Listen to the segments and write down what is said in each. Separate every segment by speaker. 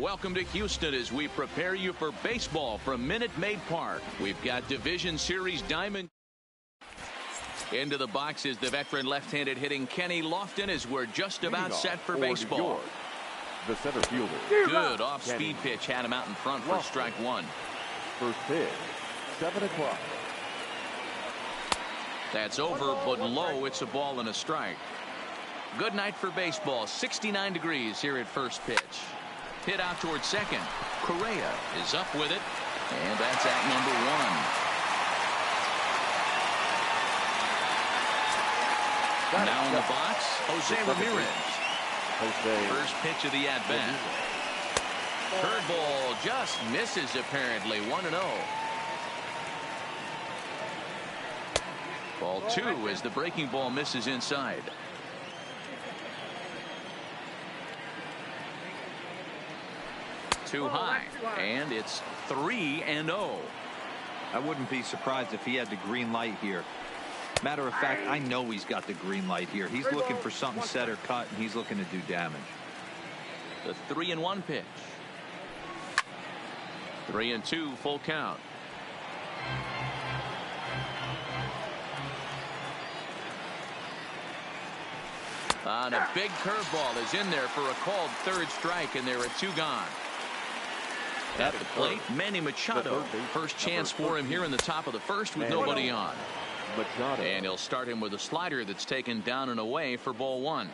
Speaker 1: welcome to Houston as we prepare you for baseball from Minute Maid Park. We've got Division Series Diamond. Into the box is the veteran left-handed hitting Kenny Lofton as we're just about set for baseball.
Speaker 2: The center fielder.
Speaker 1: Good off-speed pitch had him out in front for strike one.
Speaker 2: First pitch, 7 o'clock.
Speaker 1: That's over, but low. It's a ball and a strike. Good night for baseball. 69 degrees here at first pitch. Hit out towards second. Correa is up with it, and that's at number one. Now in the box, Jose Ramirez. First pitch of the at-bat. Curveball just misses apparently. 1-0. Ball two as the breaking ball misses inside. Too high, and it's 3-0.
Speaker 3: I wouldn't be surprised if he had the green light here. Matter of fact, I know he's got the green light here. He's looking for something set or cut, and he's looking to do damage.
Speaker 1: The 3-1 pitch. 3-2 full count. And a big curveball is in there for a called third strike, and there are two gone. At the plate, Manny Machado. First chance for him here in the top of the first with nobody on. And he'll start him with a slider that's taken down and away for ball one.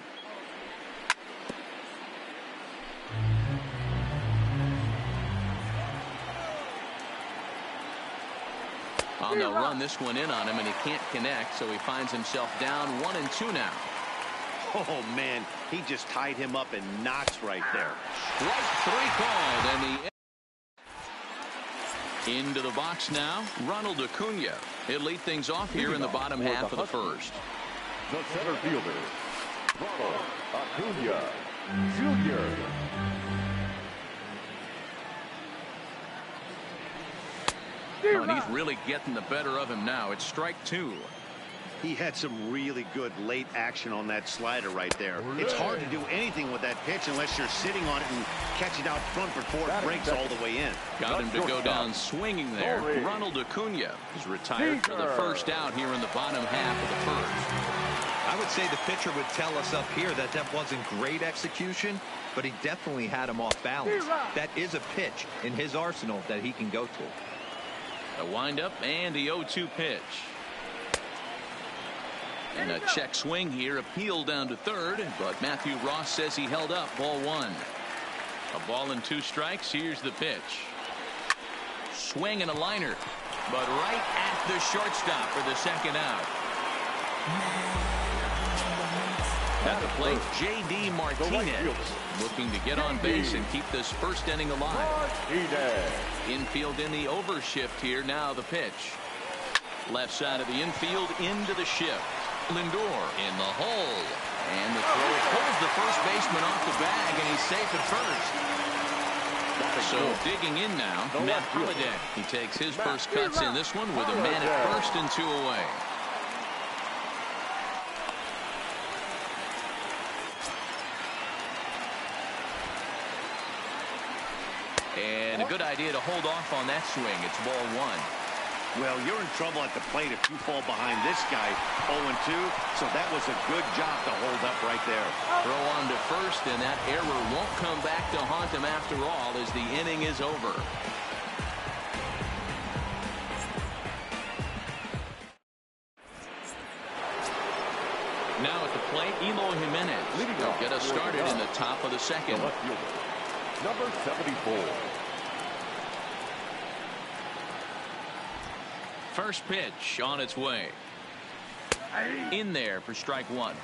Speaker 1: On the run, this one in on him, and he can't connect, so he finds himself down 1-2 now.
Speaker 4: Oh, man, he just tied him up in knots right there.
Speaker 1: Strike three called, and the into the box now, Ronald Acuna. He'll lead things off here in the bottom half of the first.
Speaker 2: The center fielder, Ronald Acuna Jr.
Speaker 1: And he's really getting the better of him now. It's strike two.
Speaker 4: He had some really good late action on that slider right there. It's hard to do anything with that pitch unless you're sitting on it and catch it out front before it breaks all the way in.
Speaker 1: Got him to go down swinging there. Ronald Acuna is retired for the first out here in the bottom half of the first.
Speaker 3: I would say the pitcher would tell us up here that that wasn't great execution, but he definitely had him off balance. That is a pitch in his arsenal that he can go to.
Speaker 1: A windup and the 0-2 pitch. And a check swing here, appeal down to third, but Matthew Ross says he held up. Ball one. A ball and two strikes. Here's the pitch. Swing and a liner, but right at the shortstop for the second out. At the plate, J.D. Martinez looking to get on base and keep this first inning alive. Infield in the overshift here. Now the pitch. Left side of the infield into the shift. Lindor in the hole, and the throw pulls the first baseman off the bag, and he's safe at first. So digging in now, Matt Holliday. He takes his first cuts in this one with a man at first and two away. And a good idea to hold off on that swing. It's ball one.
Speaker 4: Well, you're in trouble at the plate if you fall behind this guy 0-2, so that was a good job to hold up right there.
Speaker 1: Throw on to first, and that error won't come back to haunt him after all as the inning is over. Now at the plate, Eloy Jimenez will get us started in the top of the second.
Speaker 2: Number 74.
Speaker 1: First pitch on its way. In there for strike one.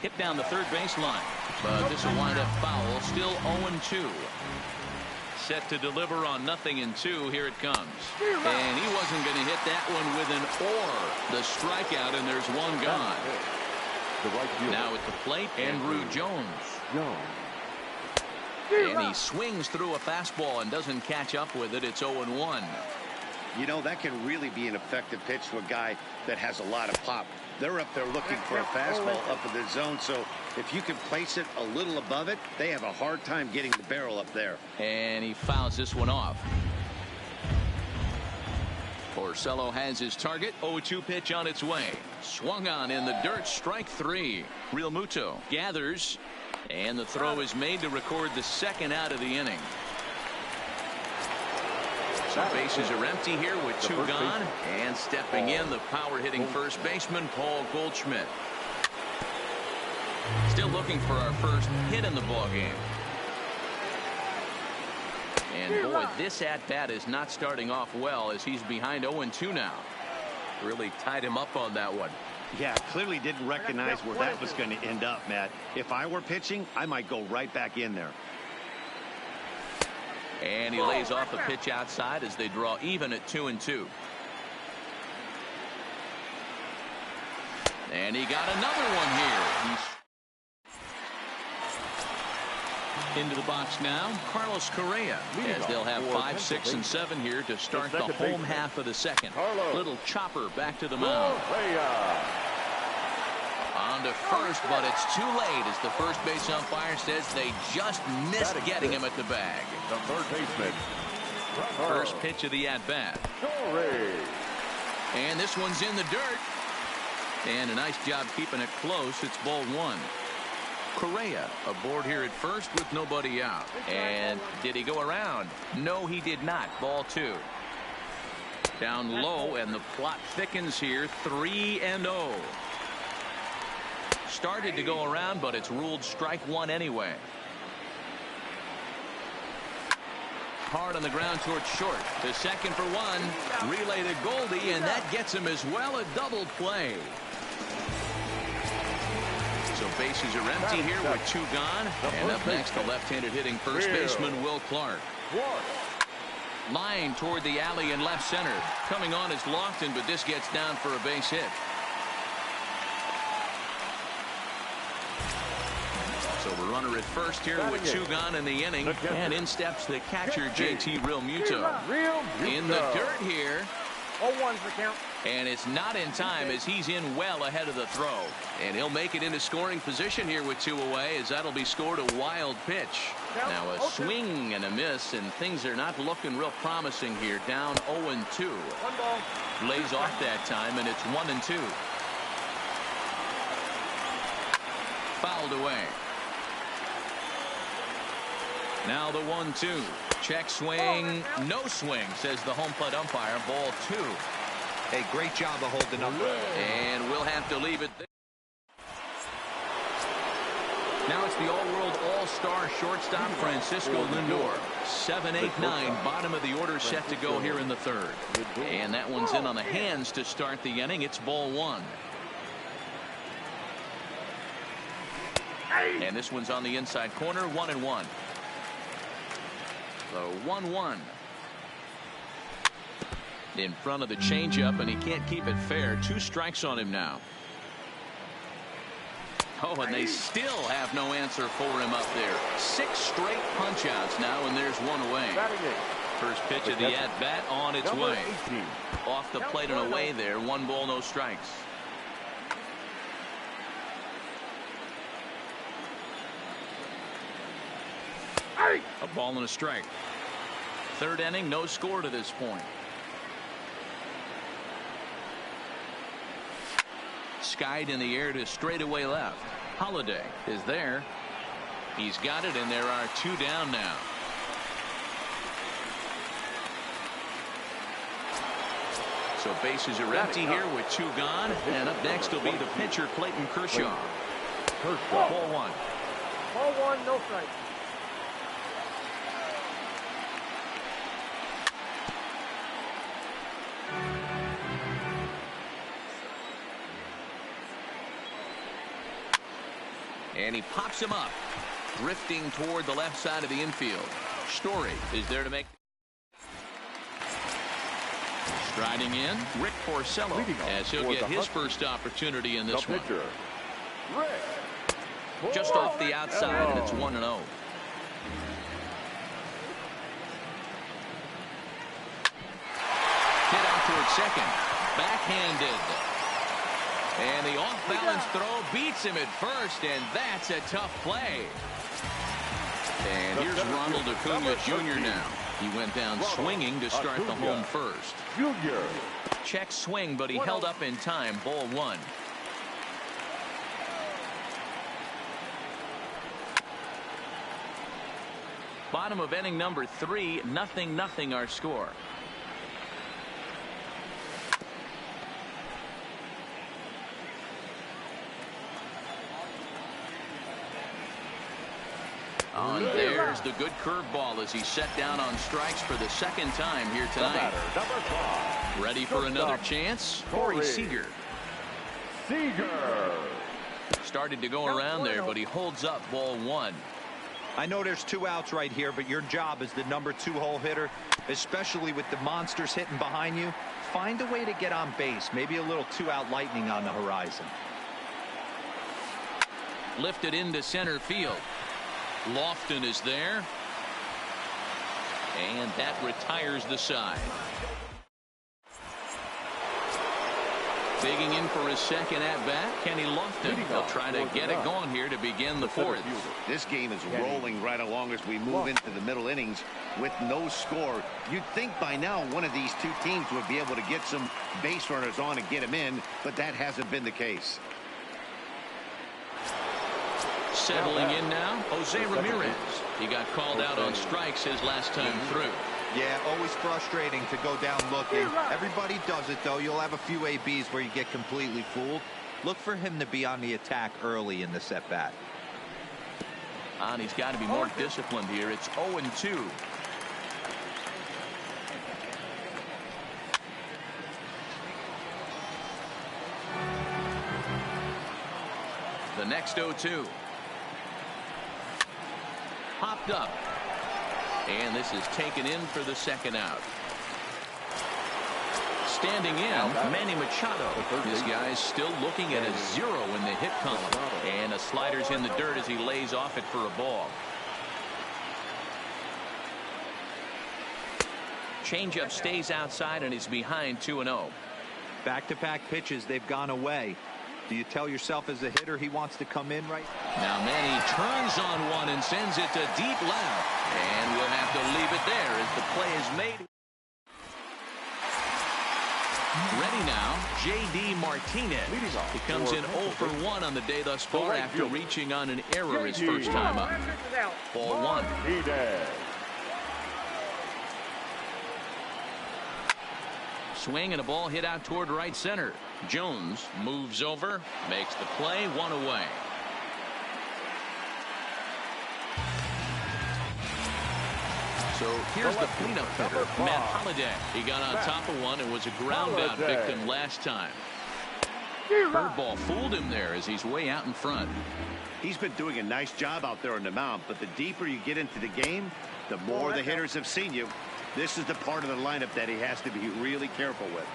Speaker 1: Hit down the third baseline, but this will wind up foul. Still 0-2. set to deliver on 0-2. Here it comes. And he wasn't going to hit that one with an or. The strikeout, and there's one gone. Now at the plate, Andrew Jones. And he swings through a fastball and doesn't catch up with it. It's 0-1.
Speaker 4: You know, that can really be an effective pitch to a guy that has a lot of pop. They're up there looking for a fastball up in the zone, so if you can place it a little above it, they have a hard time getting the barrel up there.
Speaker 1: And he fouls this one off. Porcello has his target. 0-2 pitch on its way. Swung on in the dirt. Strike 3. Real Muto gathers, and the throw is made to record the second out of the inning. So bases are empty here with 2 gone, and stepping in, the power-hitting first baseman, Paul Goldschmidt. Still looking for our first hit in the ballgame. And boy, this at-bat is not starting off well as he's behind 0-2 now. Really tied him up on that one.
Speaker 4: Yeah, clearly didn't recognize where that was going to end up, Matt. If I were pitching, I might go right back in there.
Speaker 1: And he lays off the pitch outside as they draw even at 2-2. And he got another one here. He's into the box now, Carlos Correa, as they'll have 5, 6, and 7 here to start the home half of the second. Little chopper back to the mound. On to first, but it's too late as the first base umpire says they just missed getting him at the bag.
Speaker 2: The third baseman.
Speaker 1: First pitch of the at-bat. And this one's in the dirt. And a nice job keeping it close. It's ball 1. Correa aboard here at first with nobody out. And did he go around? No, he did not. Ball 2. Down low, and the plot thickens here. 3-0. Started to go around, but it's ruled strike 1 anyway. Hard on the ground towards short. To second for 1. Relay to Goldie, and that gets him as well. A double play. So bases are empty here with 2 gone. And up next, the left-handed hitting first baseman, Will Clark. Line toward the alley in left center. Coming on is Lofton, but this gets down for a base hit. So the runner at first here with 2 gone in the inning. And in steps the catcher, JT Realmuto. In the dirt here.
Speaker 5: 0-1 for count.
Speaker 1: And it's not in time as he's in well ahead of the throw. And he'll make it into scoring position here with 2 away as that'll be scored a wild pitch. Now a swing and a miss, and things are not looking real promising here. Down 0-2.
Speaker 5: 1 ball.
Speaker 1: Lays off that time, and it's 1-2. Fouled away. Now the 1-2. Check swing. No swing, says the home plate umpire. Ball 2.
Speaker 3: Hey, great job of holding up.
Speaker 1: And we'll have to leave it there. Now it's the all-world all-star shortstop Francisco Lindor. 7, 8, 9. Bottom of the order set to go here in the third. And that one's in on the hands to start the inning. It's ball 1. And this one's on the inside corner. 1-1. So 1-1. In front of the changeup, and he can't keep it fair. 2 strikes on him now. Oh, and they still have no answer for him up there. 6 straight punch-outs now, and there's 1 away. First pitch of the at-bat on its way. Off the plate and away there. 1 ball, no strikes. A ball and a strike. Third inning, no score to this point. Skied in the air to straightaway left. Holiday is there. He's got it, and there are 2 down now. So bases are empty here with 2 gone. And up next will be the pitcher, Clayton Kershaw. Ball 1.
Speaker 5: Ball 1, no strike.
Speaker 1: And he pops him up, drifting toward the left side of the infield. Story is there to make. Striding in, Rick Porcello, as he'll get his first opportunity in this one. Just off the outside, and it's 1-0. Hit out toward second. Backhanded. And the off-balance throw beats him at first, and that's a tough play. And here's Ronald Acuna Jr. now. He went down swinging to start the home first. Check swing, but he held up in time. Ball one. Bottom of inning number 3, 0-0 our score. And there's the good curveball as he's set down on strikes for the second time here tonight. Ready for another chance? Corey Seager. Started to go around there, but he holds up. Ball one.
Speaker 3: I know there's 2 outs right here, but your job as the number 2 hole hitter, especially with the monsters hitting behind you, find a way to get on base. Maybe a little 2-out lightning on the horizon.
Speaker 1: Lifted into center field. Lofton is there. And that retires the side. Digging in for his second at-bat, Kenny Lofton. He'll try to get it going here to begin the 4th.
Speaker 4: This game is rolling right along as we move into the middle innings with no score. You'd think by now one of these 2 teams would be able to get some base runners on and get them in, but that hasn't been the case.
Speaker 1: Settling in now, Jose Ramirez. He got called out on strikes his last time through.
Speaker 3: Yeah, always frustrating to go down looking. Everybody does it, though. You'll have a few ABs where you get completely fooled. Look for him to be on the attack early in the at-bat.
Speaker 1: And he's got to be more disciplined here. It's 0-2. The next 0-2. Popped up. And this is taken in for the second out. Standing in, Manny Machado. This guy's still looking at a 0 in the hit column. And a slider's in the dirt as he lays off it for a ball. Changeup stays outside and is behind 2-0.
Speaker 3: Back-to-back pitches, they've gone away. Do you tell yourself as a hitter he wants to come in right?
Speaker 1: Now Manny turns on one and sends it to deep left. And we'll have to leave it there as the play is made. Ready now, J.D. Martinez. He comes in 0 for 1 on the day thus far after reaching on an error his first time up. Ball one. Swing and a ball hit out toward right center. Jones moves over, makes the play, 1 away. So here's the cleanup hitter, Matt Holliday. He got on top of one and was a ground out victim last time. Curveball fooled him there as he's way out in front.
Speaker 4: He's been doing a nice job out there on the mound, but the deeper you get into the game, the more the hitters have seen you. This is the part of the lineup that he has to be really careful with.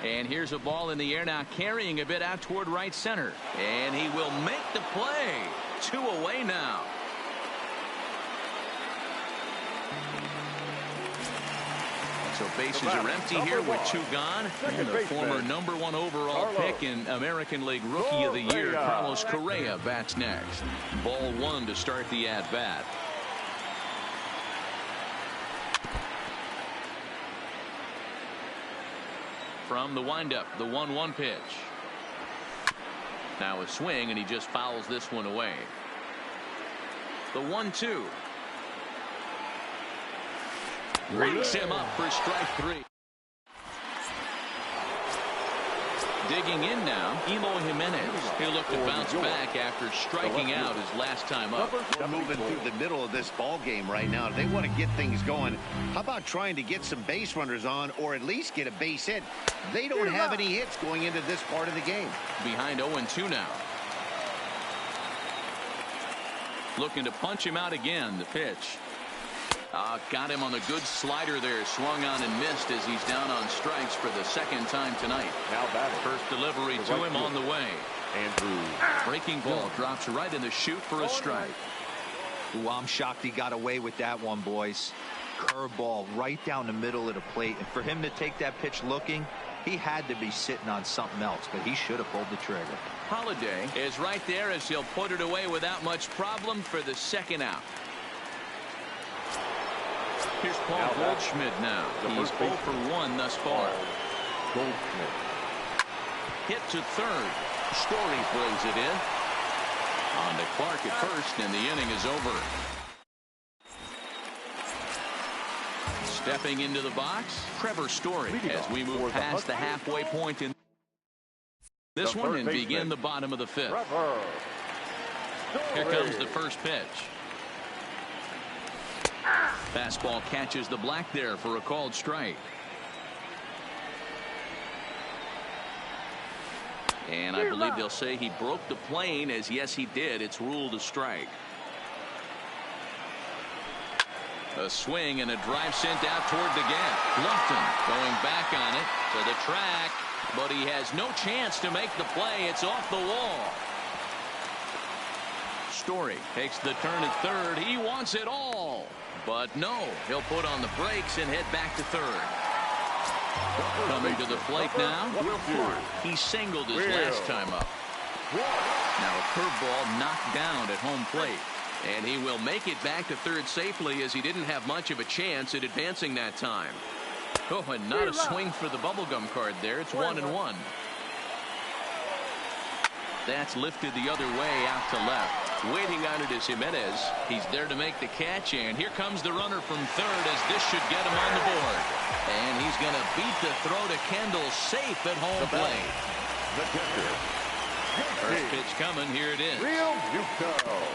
Speaker 1: And here's a ball in the air now, carrying a bit out toward right center. And he will make the play. 2 away now. So bases are empty here with 2 gone. And the former #1 overall pick in American League Rookie of the Year, Carlos Correa, bats next. Ball 1 to start the at-bat. From the windup, the 1-1 pitch. Now a swing, and he just fouls this one away. The 1-2. Rakes him up for strike 3. Digging in now, Eloy Jimenez. He'll look to bounce back after striking out his last time up.
Speaker 4: We're moving through the middle of this ball game right now. They want to get things going. How about trying to get some base runners on, or at least get a base hit? They don't have any hits going into this part of the game.
Speaker 1: Behind 0-2 now. Looking to punch him out again. The pitch. Got him on the good slider there. Swung on and missed as he's down on strikes for the second time tonight.
Speaker 2: Now batting.
Speaker 1: First delivery to him on the way.
Speaker 2: Andrew.
Speaker 1: Breaking ball drops right in the chute for a strike.
Speaker 3: Ooh, I'm shocked he got away with that one, boys. Curveball right down the middle of the plate. And for him to take that pitch looking, he had to be sitting on something else, but he should have pulled the trigger.
Speaker 1: Holiday is right there as he'll put it away without much problem for the second out. Here's Paul Goldschmidt now. He's 0 for 1 thus far.
Speaker 2: Goldschmidt.
Speaker 1: Hit to third. Story throws it in. On to Clark at first, and the inning is over. Stepping into the box, Trevor Story as we move past the halfway point in this one and begin the bottom of the fifth. Here comes the first pitch. Fastball catches the black there for a called strike. And I believe they'll say he broke the plane, as yes he did. It's ruled a strike. A swing and a drive sent out toward the gap. Lofton going back on it to the track, but he has no chance to make the play. It's off the wall. Story takes the turn at third. He wants it all, but no, he'll put on the brakes and head back to third. Coming to the plate now, Will Clark. He singled his last time up. Now a curveball knocked down at home plate. And he will make it back to third safely, as he didn't have much of a chance at advancing that time. Oh, and not a swing for the bubblegum card there. It's 1-1. That's lifted the other way out to left. Waiting on it is Jimenez. He's there to make the catch, and here comes the runner from third, as this should get him on the board. And he's going to beat the throw to Kendall, safe at home plate.
Speaker 2: The catcher.
Speaker 1: First pitch coming. Here it is.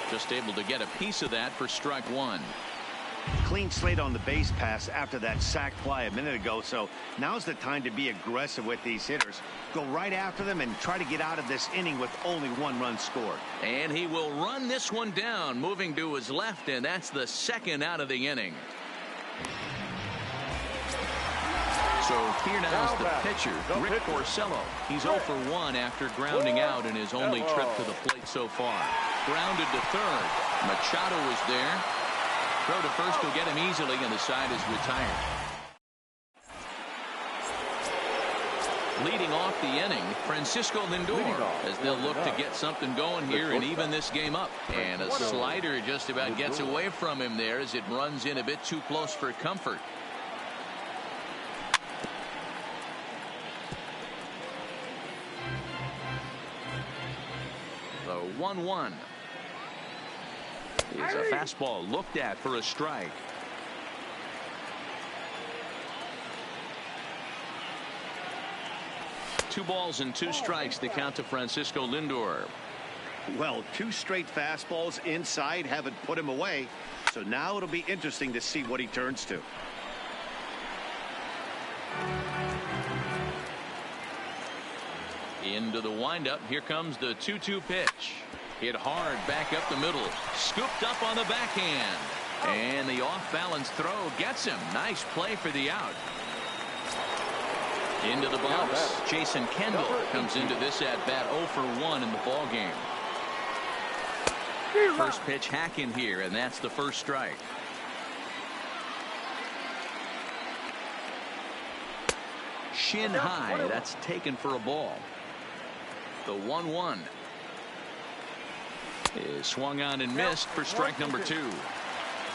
Speaker 1: Just able to get a piece of that for strike one.
Speaker 4: Clean slate on the base pass after that sac fly a minute ago, so now's the time to be aggressive with these hitters. Go right after them and try to get out of this inning with only 1 run scored.
Speaker 1: And he will run this one down, moving to his left, and that's the second out of the inning. So here now is the pitcher, Rick Porcello. He's 0 for 1 after grounding out in his only trip to the plate so far. Grounded to third. Machado is there. Throw to first will get him easily, and the side is retired. Leading off the inning, Francisco Lindor, as they'll look to get something going here and even this game up. And a slider just about gets away from him there as it runs in a bit too close for comfort. The 1-1 is a fastball looked at for a strike. Two balls and 2 strikes to count to Francisco Lindor.
Speaker 4: Well, 2 straight fastballs inside haven't put him away, so now it'll be interesting to see what he turns to.
Speaker 1: Into the windup. Here comes the 2-2 pitch. Hit hard back up the middle. Scooped up on the backhand. And the off-balance throw gets him. Nice play for the out. Into the box. Jason Kendall comes into this at-bat 0 for 1 in the ball game. First pitch hacking here, and that's the first strike. Shin high. That's taken for a ball. The 1-1 is swung on and missed for strike number 2.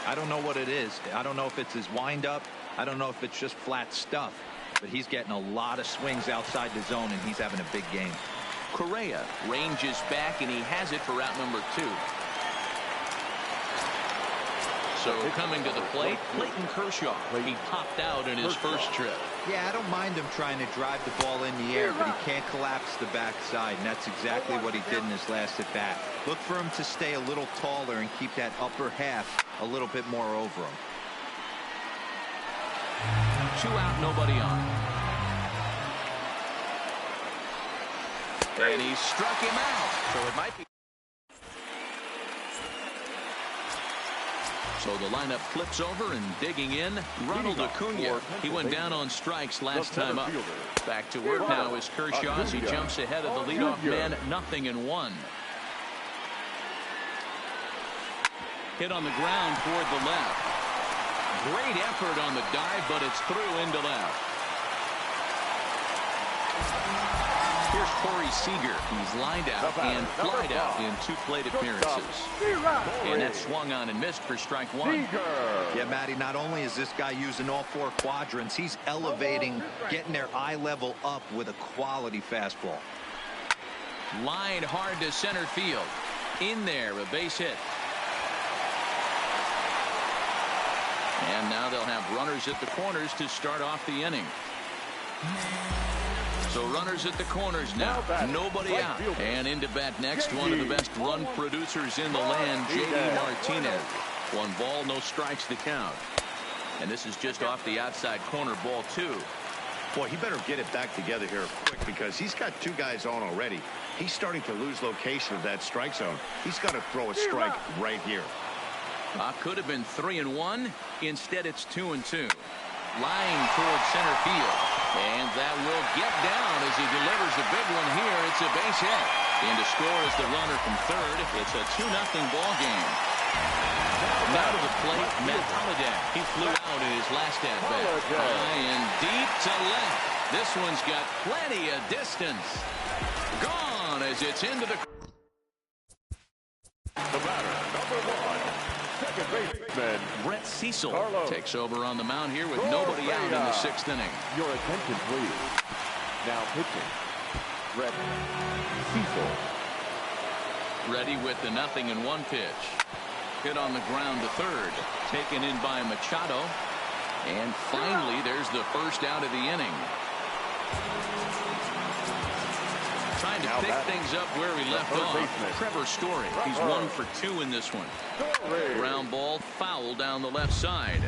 Speaker 3: I don't know what it is. I don't know if it's his windup. I don't know if it's just flat stuff. But he's getting a lot of swings outside the zone, and he's having a big game.
Speaker 1: Correa ranges back, and he has it for route number 2. So coming to the plate, Clayton Kershaw. He popped out in his first trip.
Speaker 3: Yeah, I don't mind him trying to drive the ball in the air, but he can't collapse the backside, and that's exactly what he did in his last at bat. Look for him to stay a little taller and keep that upper half a little bit more over him.
Speaker 1: 2 out, nobody on. And he struck him out. So it might be. So the lineup flips over, and digging in, Ronald Acuna. He went down on strikes last time up. Back to work now is Kershaw as he jumps ahead of the leadoff man, 0-1. Hit on the ground toward the left. Great effort on the dive, but it's through into left. Here's Corey Seager. He's lined out and flied out in 2 plate appearances. And that swung on and missed for strike 1.
Speaker 3: Yeah, Matty, not only is this guy using all 4 quadrants, he's elevating, getting their eye level up with a quality fastball.
Speaker 1: Lined hard to center field. In there, a base hit. And now they'll have runners at the corners to start off the inning. So runners at the corners now. Nobody out. And into bat next, one of the best run producers in the land, J.D. Martinez. 1 ball, no strikes to count. And this is just off the outside corner, ball 2.
Speaker 4: Boy, he better get it back together here quick because he's got 2 guys on already. He's starting to lose location of that strike zone. He's got to throw a strike right here.
Speaker 1: Could have been 3-1. Instead, it's 2-2. Lying towards center field. And that will get down as he delivers a big one here. It's a base hit. And to score is the runner from third. It's a 2-0 ball game. Now to the plate, Matt Holliday. He flew out in his last at-bat. High and deep to left. This one's got plenty of distance. Gone as it's into the...
Speaker 2: The batter, number 1. Second baseman
Speaker 1: Brett Cecil takes over on the mound here with nobody out in the 6th inning.
Speaker 2: Your attention, please. Now pitching, Brett Cecil.
Speaker 1: Ready with the 0-1 pitch. Hit on the ground to third. Taken in by Machado. And finally, there's the first out of the inning. Trying to pick things up where we left off. Trevor Story. He's 1 for 2 in this one. Ground ball, foul down the left side.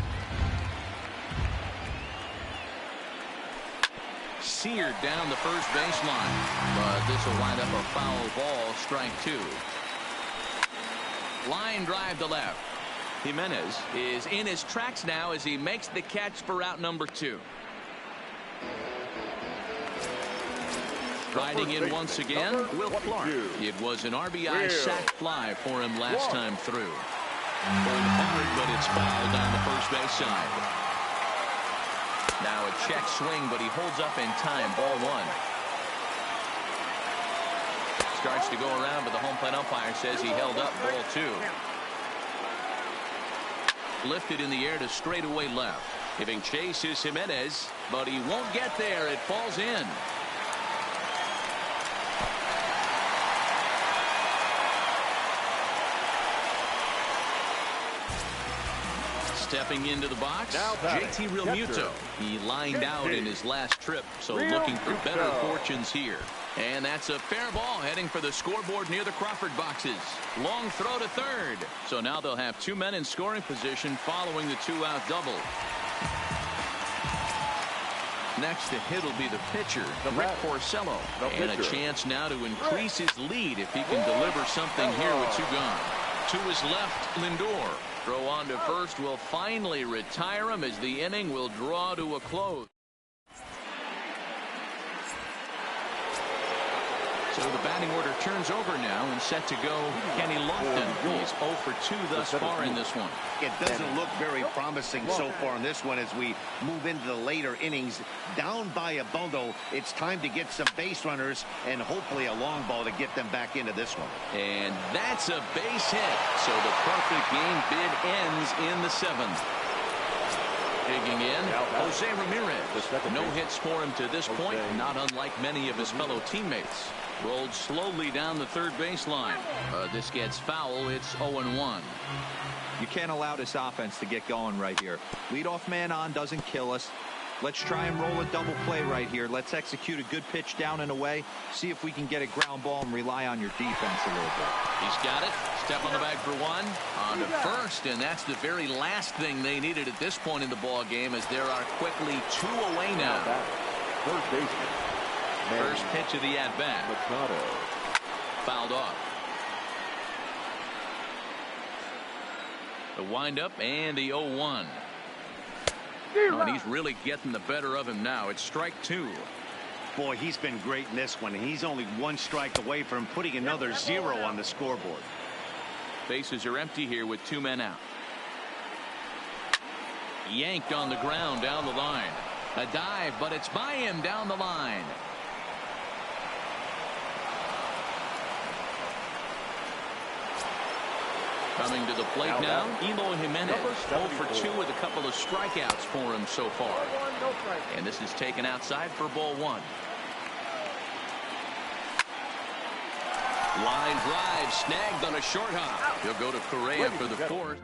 Speaker 1: Seared down the first baseline. But this will wind up a foul ball, strike 2. Line drive to left. Jimenez is in his tracks now as he makes the catch for out number 2. Riding in once again, Will Clark. It was an RBI sac fly for him last time through. Pulled hard, but it's fouled down the first base side. Now a check swing, but he holds up in time. Ball 1. Starts to go around, but the home plate umpire says he held up. Ball 2. Lifted in the air to straightaway left. Giving chase is Jimenez, but he won't get there. It falls in. Stepping into the box, JT Realmuto. He lined out in his last trip, so looking for better fortunes here. And that's a fair ball heading for the scoreboard near the Crawford boxes. Long throw to third. So now they'll have 2 men in scoring position following the 2-out double. Next to hit will be the pitcher, Rick Porcello. And a chance now to increase his lead if he can deliver something here with 2 gone. To his left, Lindor. Throw on to first will finally retire him as the inning will draw to a close. So the batting order turns over now and set to go Kenny Lofton. He's 0 for 2 thus far in this one.
Speaker 4: It doesn't look very promising so far in this one as we move into the later innings. Down by a bundle, it's time to get some base runners and hopefully a long ball to get them back into this one.
Speaker 1: And that's a base hit. So the perfect game bid ends in the 7th. Digging in, Jose Ramirez. No hits for him to this point, not unlike many of his fellow teammates. Rolled slowly down the third baseline. This gets foul. It's 0-1.
Speaker 3: You can't allow this offense to get going right here. Leadoff man on doesn't kill us. Let's try and roll a double play right here. Let's execute a good pitch down and away. See if we can get a ground ball and rely on your defense a little bit.
Speaker 1: He's got it. Step on the bag for 1. On to first, and that's the very last thing they needed at this point in the ball game, as there are quickly 2 away now.
Speaker 2: First baseman.
Speaker 1: First pitch of the at-bat.
Speaker 2: Machado.
Speaker 1: Fouled off. The windup and the 0-1. Oh, and he's really getting the better of him now. It's strike 2.
Speaker 4: Boy, he's been great in this one. He's only 1 strike away from putting another 0 on the scoreboard.
Speaker 1: Bases are empty here with 2 men out. Yanked on the ground down the line. A dive, but it's by him down the line. Coming to the plate now, Eloy Jimenez, 0 for 2 with a couple of strikeouts for him so far. And this is taken outside for ball 1. Line drive snagged on a short hop. He'll go to Correa for the 4th.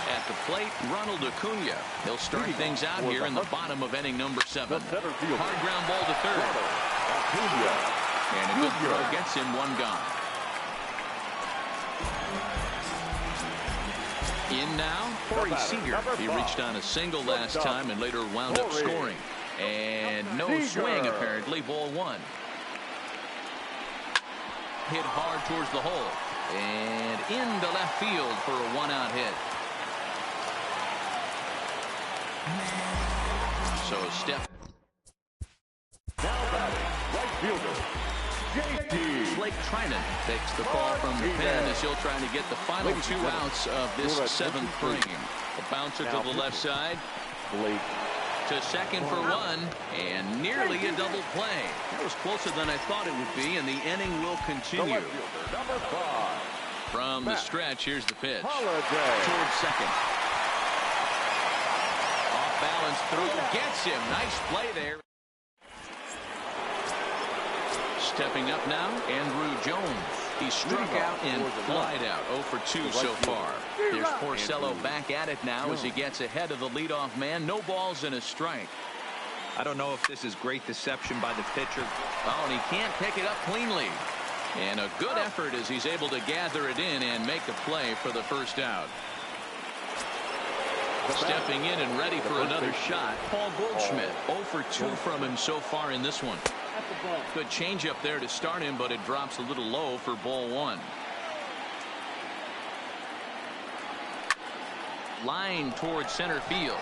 Speaker 1: At the plate, Ronald Acuna. He'll start things out here in the bottom of inning number 7. Hard ground ball to 3rd. And a good throw gets him 1 gone. In now, Corey Seager. He reached on a single last time and later wound up scoring. And no swing apparently. Ball 1. Hit hard towards the hole. And into left field for a 1-out hit. So step.
Speaker 2: Now batting, right fielder, JD.
Speaker 1: Blake Trinan takes the call from the pen as he'll try to get the final 2 outs of this 7th frame. A bouncer to the left side.
Speaker 2: Blake.
Speaker 1: To second for 1, and nearly a double play. That was closer than I thought it would be, and the inning will continue.
Speaker 2: Number 5.
Speaker 1: From the stretch, here's the pitch.
Speaker 2: Holiday.
Speaker 1: Towards second. Off balance throw gets him. Nice play there. Stepping up now, Andrew Jones. He struck out and flied out. 0 for 2 so far. There's Porcello back at it now as he gets ahead of the leadoff man. No balls and a strike.
Speaker 3: I don't know if this is great deception by the pitcher.
Speaker 1: Oh, and he can't pick it up cleanly. And a good effort as he's able to gather it in and make a play for the 1st out. Stepping in and ready for another shot, Paul Goldschmidt. 0 for 2 from him so far in this one. Good changeup there to start him, but it drops a little low for ball 1. Line towards center field.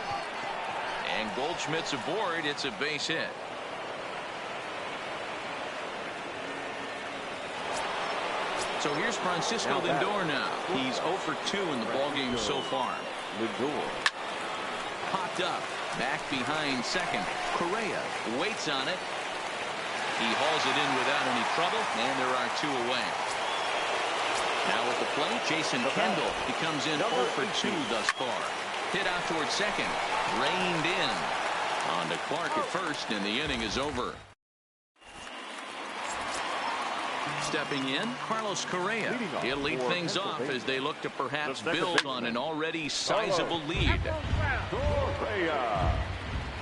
Speaker 1: And Goldschmidt's aboard. It's a base hit. So here's Francisco Lindor now. He's 0 for 2 in the ballgame so far.
Speaker 2: Lindor.
Speaker 1: Popped up. Back behind second. Correa waits on it. He hauls it in without any trouble, and there are 2 away. Now at the plate, Jason Kendall. He comes in 0 for 2 thus far. Hit out towards second. Reined in. On to Clark at first, and the inning is over. Stepping in, Carlos Correa. He'll lead things off as they look to perhaps build on an already sizable lead.
Speaker 2: Correa.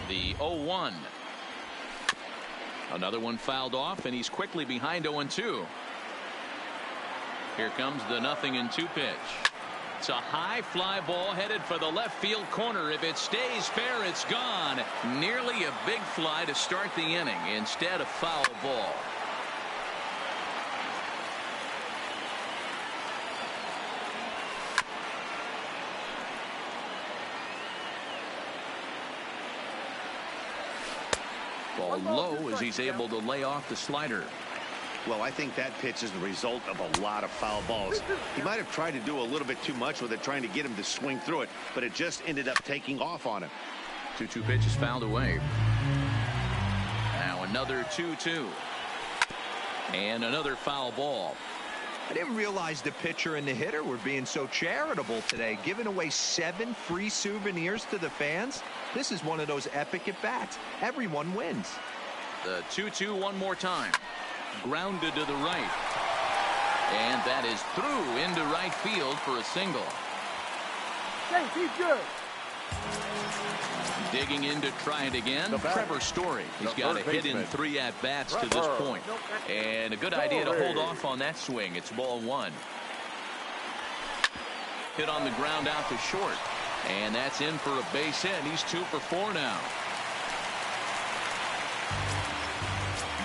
Speaker 1: The 0-1. Another one fouled off, and he's quickly behind 0-2. Here comes the 0-2 pitch. It's a high fly ball headed for the left field corner. If it stays fair, it's gone. Nearly a big fly to start the inning. Instead, a foul ball. Ball low as he's able to lay off the slider.
Speaker 4: Well, I think that pitch is the result of a lot of foul balls. He might have tried to do a little bit too much with it, trying to get him to swing through it, but it just ended up taking off on him.
Speaker 1: 2-2 pitch is fouled away. Now another 2-2. And another foul ball.
Speaker 3: I didn't realize the pitcher and the hitter were being so charitable today, giving away 7 free souvenirs to the fans. This is one of those epic at-bats. Everyone wins.
Speaker 1: The 2-2 one more time. Grounded to the right. And that is through into right field for a single.
Speaker 5: James, he's good.
Speaker 1: Digging in to try it again, Trevor Story. He's got a hit in 3 at-bats to this point. And a good idea to hold off on that swing. It's ball 1. Hit on the ground out to short. And that's in for a base hit. He's 2 for 4 now.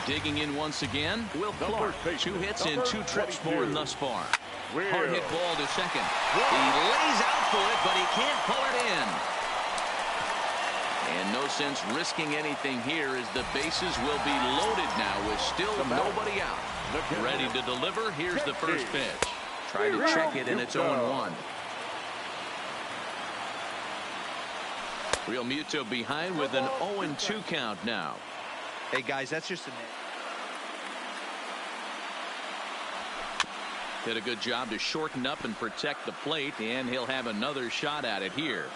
Speaker 1: Digging in once again, Will Clark. 2 hits and 2 trips for him thus far. Hard hit ball to second. He lays out for it, but he can't pull it in. And no sense risking anything here as the bases will be loaded now with still nobody out. Ready to deliver. Here's the first pitch. Try to check it, and it's 0-1. Real Muto behind with an 0-2 count now.
Speaker 3: Hey, guys, that's just
Speaker 1: Did a good job to shorten up and protect the plate, and he'll have another shot at it here.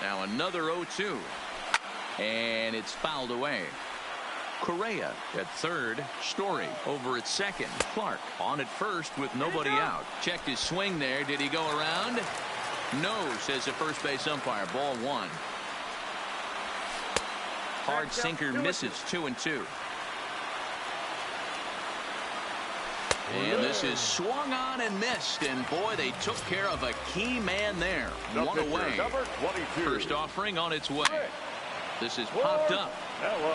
Speaker 1: Now another 0-2. And it's fouled away. Correa at third. Story over at second. Clark on at first with nobody out. Checked his swing there. Did he go around? No, says the first base umpire. Ball 1. Hard sinker misses. 2-2. And this is swung on and missed, and boy, they took care of a key man there. One away. First offering on its way. This is popped up,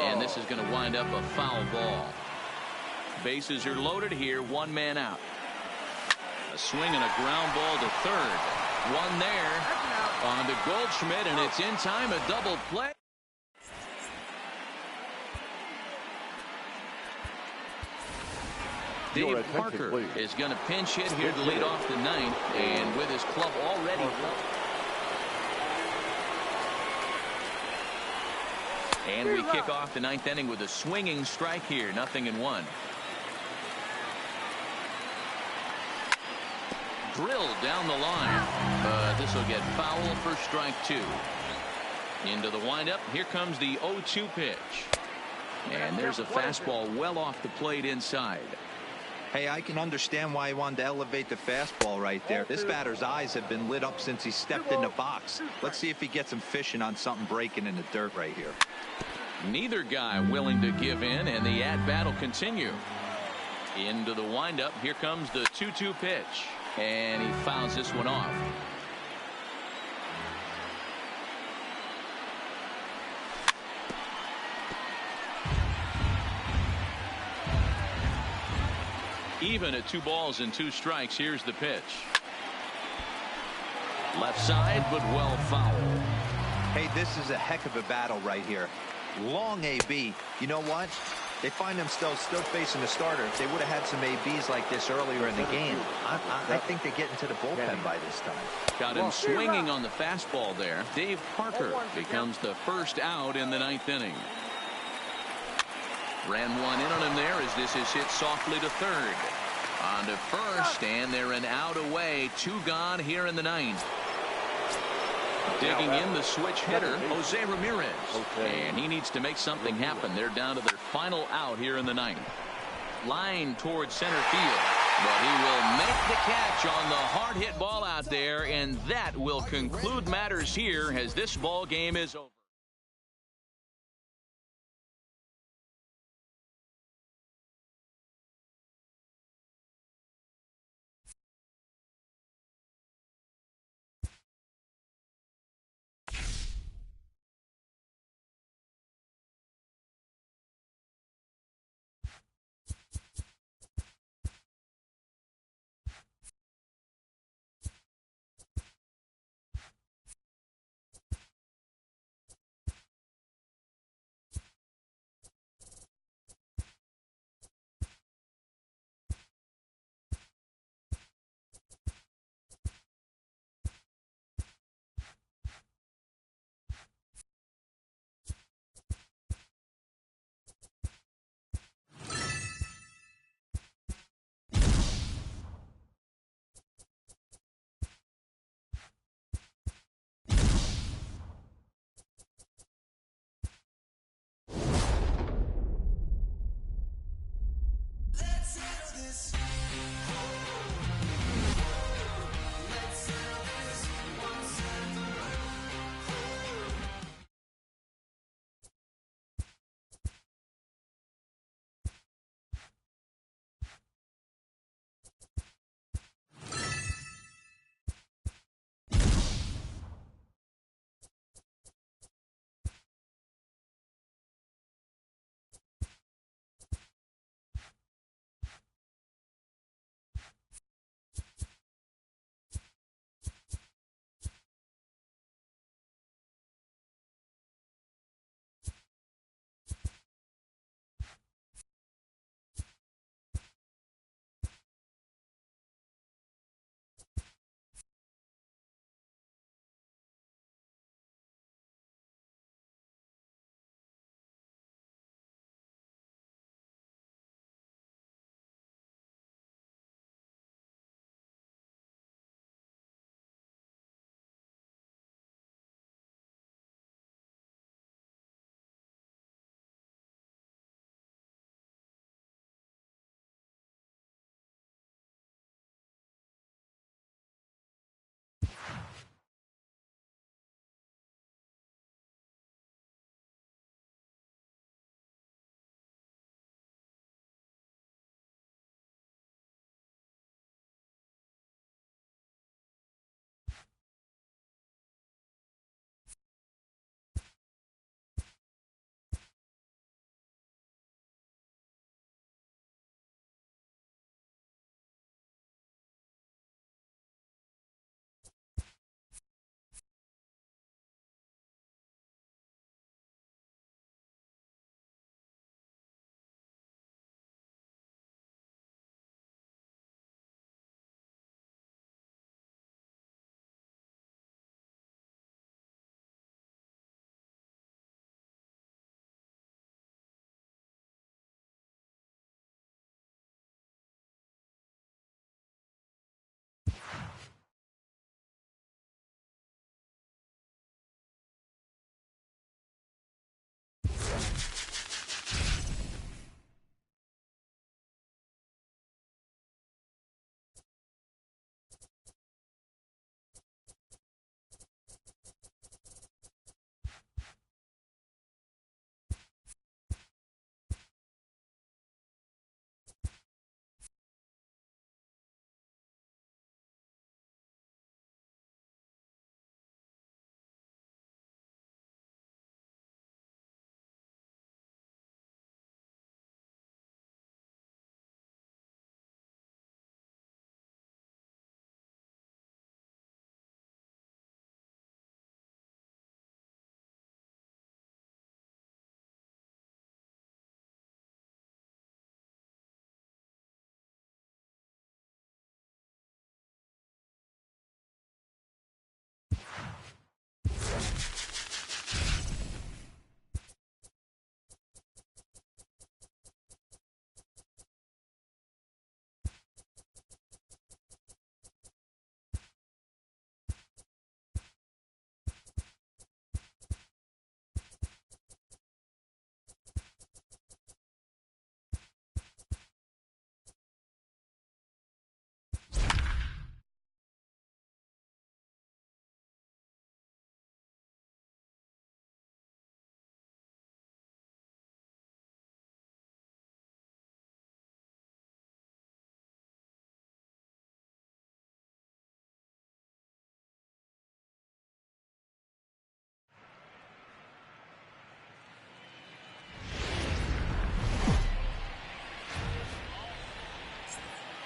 Speaker 1: and this is going to wind up a foul ball. Bases are loaded here. One man out. A swing and a ground ball to third. One there on to Goldschmidt, and it's in time. A double play. Dave Parker is going to pinch hit here to lead off the ninth, and with his club already. And we kick off the ninth inning with a swinging strike here. 0-1. Drilled down the line. This will get foul for strike 2. Into the windup. Here comes the 0-2 pitch. And there's a fastball well off the plate inside.
Speaker 3: Hey, I can understand why he wanted to elevate the fastball right there. This batter's eyes have been lit up since he stepped in the box. Let's see if he gets him fishing on something breaking in the dirt right here.
Speaker 1: Neither guy willing to give in, and the at-bat will continue. Into the windup. Here comes the 2-2 pitch. And he fouls this one off. Even at 2 balls and 2 strikes. Here's the pitch. Left side, but well foul.
Speaker 3: Hey, this is a heck of a battle right here. Long AB. You know what? They find themselves still facing the starter. If they would have had some ABs like this earlier in the game, I think they get into the bullpen by this time.
Speaker 1: Got him swinging on the fastball there. Dave Parker becomes the first out in the ninth inning. Ran one in on him there as this is hit softly to third. On to first, and they're an out away. 2 gone here in the ninth. Digging in the switch hitter, Jose Ramirez. And he needs to make something happen. They're down to their final out here in the ninth. Line towards center field. But he will make the catch on the hard hit ball out there, and that will conclude matters here as this ball game is over.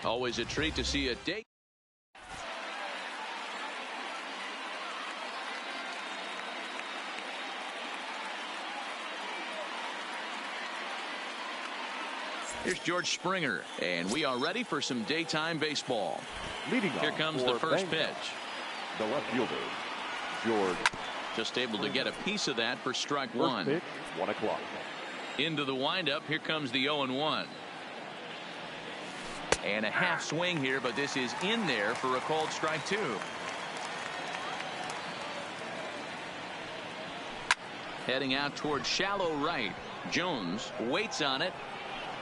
Speaker 1: Always a treat to see a day. Here's George Springer, and we are ready for some daytime baseball.
Speaker 2: Leading
Speaker 1: Here comes the first pitch.
Speaker 2: The left fielder, George.
Speaker 1: Just able to get a piece of that for strike
Speaker 2: First
Speaker 1: one.
Speaker 2: pitch, 1 o'clock.
Speaker 1: Into the windup. Here comes the 0-1. And a half swing here, but this is in there for a called strike two. Heading out towards shallow right. Jones waits on it.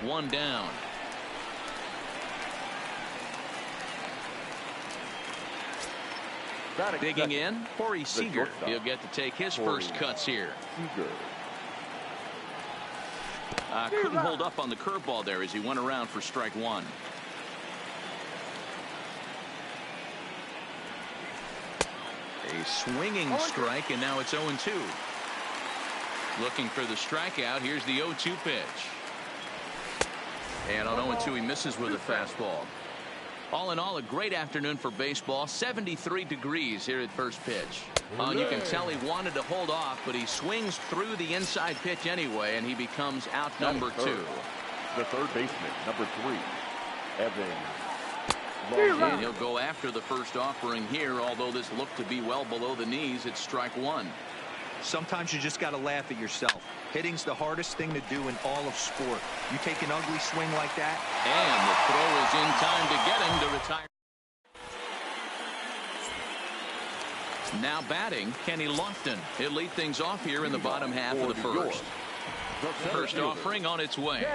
Speaker 1: One down. Digging in, Corey Seager. He'll get to take his first cuts here. Couldn't hold up on the curveball there as he went around for strike one. A swinging strike, and now it's 0-2. Looking for the strikeout. Here's the 0-2 pitch. And on 0-2, he misses with a fastball. All in all, a great afternoon for baseball. 73 degrees here at first pitch. You can tell he wanted to hold off, but he swings through the inside pitch anyway, and he becomes out number two.
Speaker 2: The third baseman, number 3, Evans.
Speaker 1: And he'll go after the first offering here, although this looked to be well below the knees. It's strike one.
Speaker 3: Sometimes you just got to laugh at yourself. Hitting's the hardest thing to do in all of sport. You take an ugly swing like that,
Speaker 1: and the throw is in time to get him to retire. Now batting, Kenny Lofton. He'll lead things off here in the bottom half of the first. First offering on its way.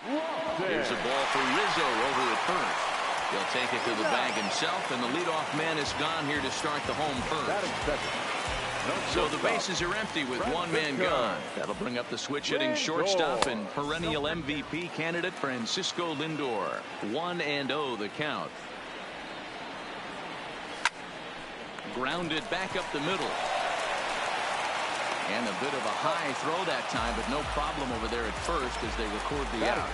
Speaker 1: Here's a ball for Rizzo over at first. He'll take it to the bag himself, and the leadoff man is gone here to start the home first. So the bases are empty with one man gone. That'll bring up the switch hitting shortstop and perennial MVP candidate Francisco Lindor. 1-0 the count. Grounded back up the middle. And a bit of a high throw that time, but no problem over there at first as they record the out.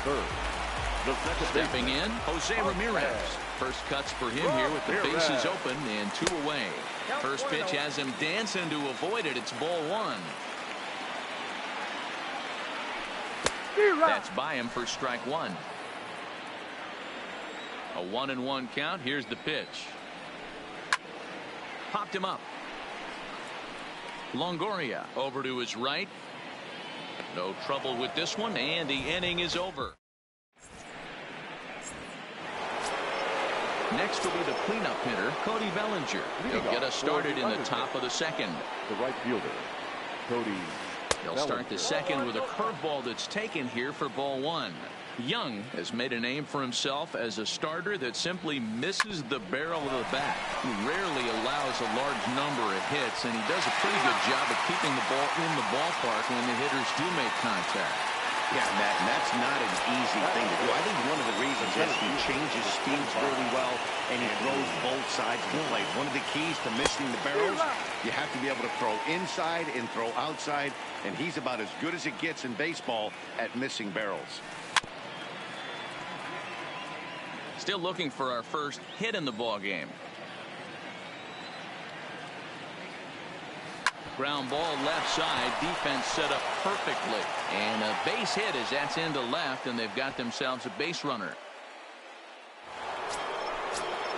Speaker 1: Stepping in, Jose Ramirez. First cuts for him here with the bases open and 2 away. First pitch has him dancing to avoid it. It's ball one. That's by him for strike one. A 1-1 count. Here's the pitch. Popped him up. Longoria over to his right. No trouble with this one, and the inning is over. Next will be the cleanup hitter, Cody Bellinger. He'll get us started in the top of the second.
Speaker 2: The right fielder, Cody.
Speaker 1: They'll start the second with a curveball that's taken here for ball one. Young has made a name for himself as a starter that simply misses the barrel of the bat. He rarely allows a large number of hits, and he does a pretty good job of keeping the ball in the ballpark when the hitters do make contact.
Speaker 4: Yeah, Matt, and that's not an easy thing to do. I think one of the reasons is he changes speeds really well, and he throws both sides of the plate. One of the keys to missing the barrels, you have to be able to throw inside and throw outside, and he's about as good as it gets in baseball at missing barrels.
Speaker 1: Still looking for our first hit in the ball game. Ground ball left side. Defense set up perfectly. And a base hit as that's into left, and they've got themselves a base runner.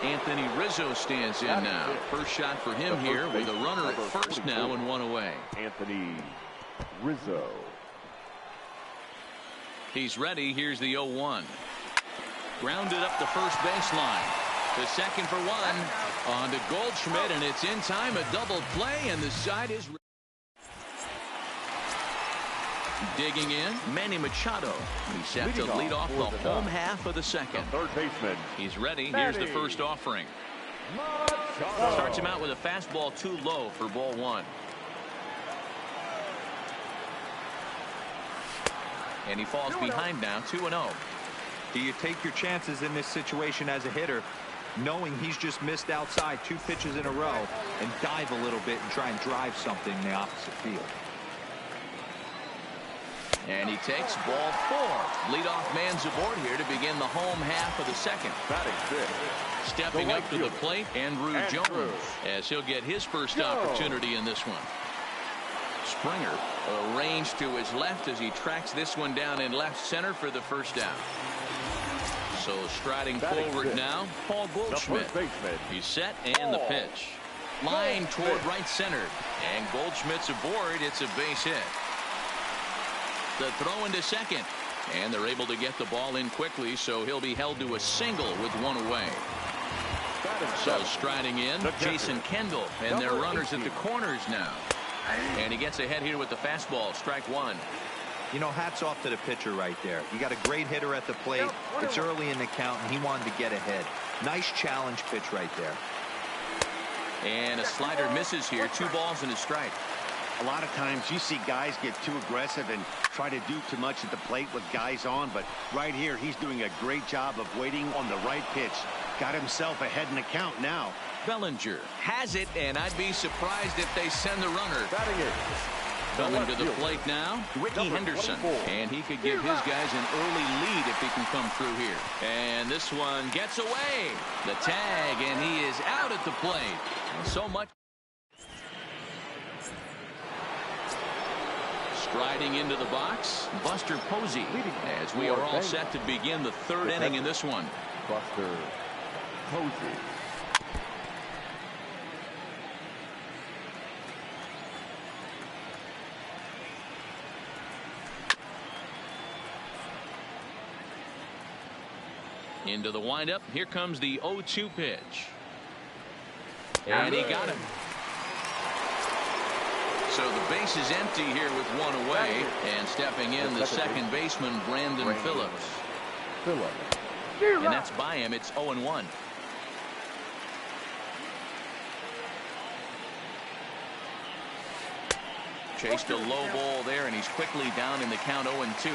Speaker 1: Anthony Rizzo stands in now. First shot for him here with a runner at first now and 1 away.
Speaker 2: Anthony Rizzo.
Speaker 1: He's ready. Here's the 0-1. Grounded up the first baseline. The second for one. On to Goldschmidt, and it's in time. A double play, and the side is digging in. Manny Machado. He's set to lead off the home half of the second.
Speaker 2: The third baseman.
Speaker 1: He's ready. Here's the first offering. Starts him out with a fastball too low for ball one. And he falls behind now, 2-0.
Speaker 3: Do you take your chances in this situation as a hitter, knowing he's just missed outside 2 pitches in a row, and dive a little bit and try and drive something in the opposite field?
Speaker 1: And he takes ball 4. Leadoff man's aboard here to begin the home half of the second.
Speaker 2: Batting fifth.
Speaker 1: Stepping up to the plate, Andrew Jones, as he'll get his first opportunity in this one. Springer arranged to his left as he tracks this one down in left center for the first down. So striding forward now, Paul Goldschmidt. He's set and the pitch. Line toward right center. And Goldschmidt's aboard. It's a base hit. The throw into second. And they're able to get the ball in quickly, so he'll be held to a single with one away. So striding in, Jason Kendall, and their runners at the corners now. And he gets ahead here with the fastball, strike 1.
Speaker 3: You know, hats off to the pitcher right there. You got a great hitter at the plate. It's early in the count, and he wanted to get ahead. Nice challenge pitch right there.
Speaker 1: And a slider misses here. 2 balls and a strike.
Speaker 4: A lot of times you see guys get too aggressive and try to do too much at the plate with guys on, but right here he's doing a great job of waiting on the right pitch. Got himself ahead in the count now.
Speaker 1: Bellinger has it, and I'd be surprised if they send the runner. Coming to the plate now, Rickey Henderson. And he could give his guys an early lead if he can come through here. And this one gets away. The tag, and he is out at the plate. So much. Striding into the box, Buster Posey, as we are all set to begin the 3rd inning in this one.
Speaker 2: Buster Posey.
Speaker 1: Into the windup. Here comes the 0-2 pitch. And he got him. So the base is empty here with 1 away. And stepping in, the second baseman, Brandon Phillips. And that's by him. It's 0-1. Chased a low ball there, and he's quickly down in the count 0-2.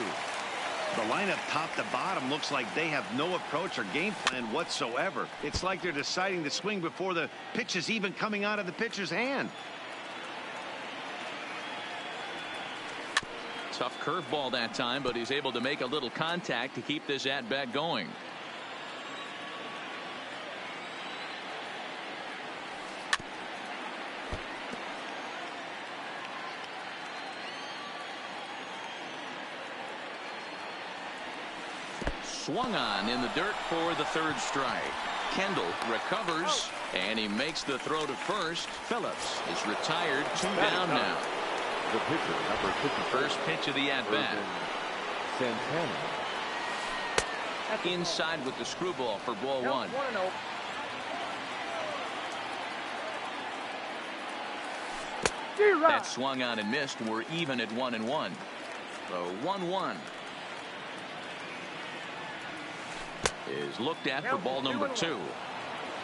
Speaker 4: The lineup top to bottom looks like they have no approach or game plan whatsoever. It's like they're deciding to swing before the pitch is even coming out of the pitcher's hand.
Speaker 1: Tough curveball that time, but he's able to make a little contact to keep this at-bat going. Swung on in the dirt for the 3rd strike. Kendall recovers, and he makes the throw to first. Phillips is retired. 2 down now.
Speaker 2: The pitcher, number 54.
Speaker 1: First pitch of the at-bat.
Speaker 2: Santana.
Speaker 1: Inside with the screwball for ball 1. That swung on and missed. We're even at 1-1. So 1-1. Is looked at for ball number 2.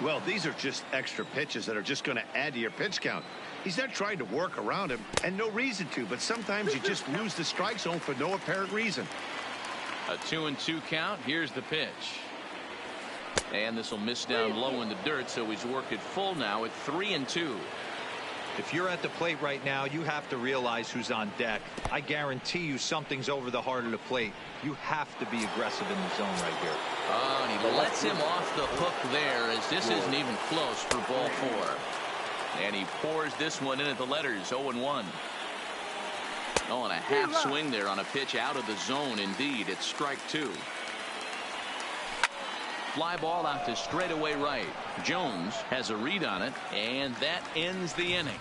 Speaker 4: Well, these are just extra pitches that are just going to add to your pitch count. He's not trying to work around him, and no reason to, but sometimes you just lose the strike zone for no apparent reason.
Speaker 1: A 2-2 count. Here's the pitch. And this will miss down low in the dirt, so he's worked it full now at 3-2.
Speaker 3: If you're at the plate right now, you have to realize who's on deck. I guarantee you something's over the heart of the plate. You have to be aggressive in the zone right here.
Speaker 1: Oh, and he lets him off the hook there, as this isn't even close for ball 4. And he pours this one in at the letters. 0-1. Oh, and a half swing there on a pitch out of the zone. Indeed, it's strike 2. Fly ball out to straightaway right. Jones has a read on it, and that ends the inning.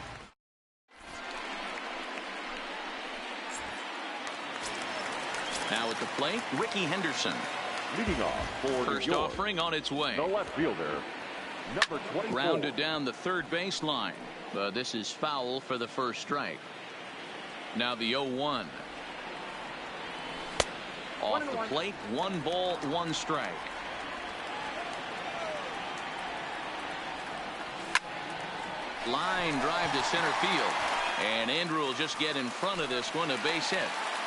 Speaker 1: Now at the plate, Rickey Henderson.
Speaker 2: Leading off for
Speaker 1: first offering on its way.
Speaker 2: The left fielder, number 24.
Speaker 1: Grounded down the 3rd baseline. But this is foul for the first strike. Now the 0-1. Off the plate, 1 ball, 1 strike. Line drive to center field. And Andrew will just get in front of this one, a base hit.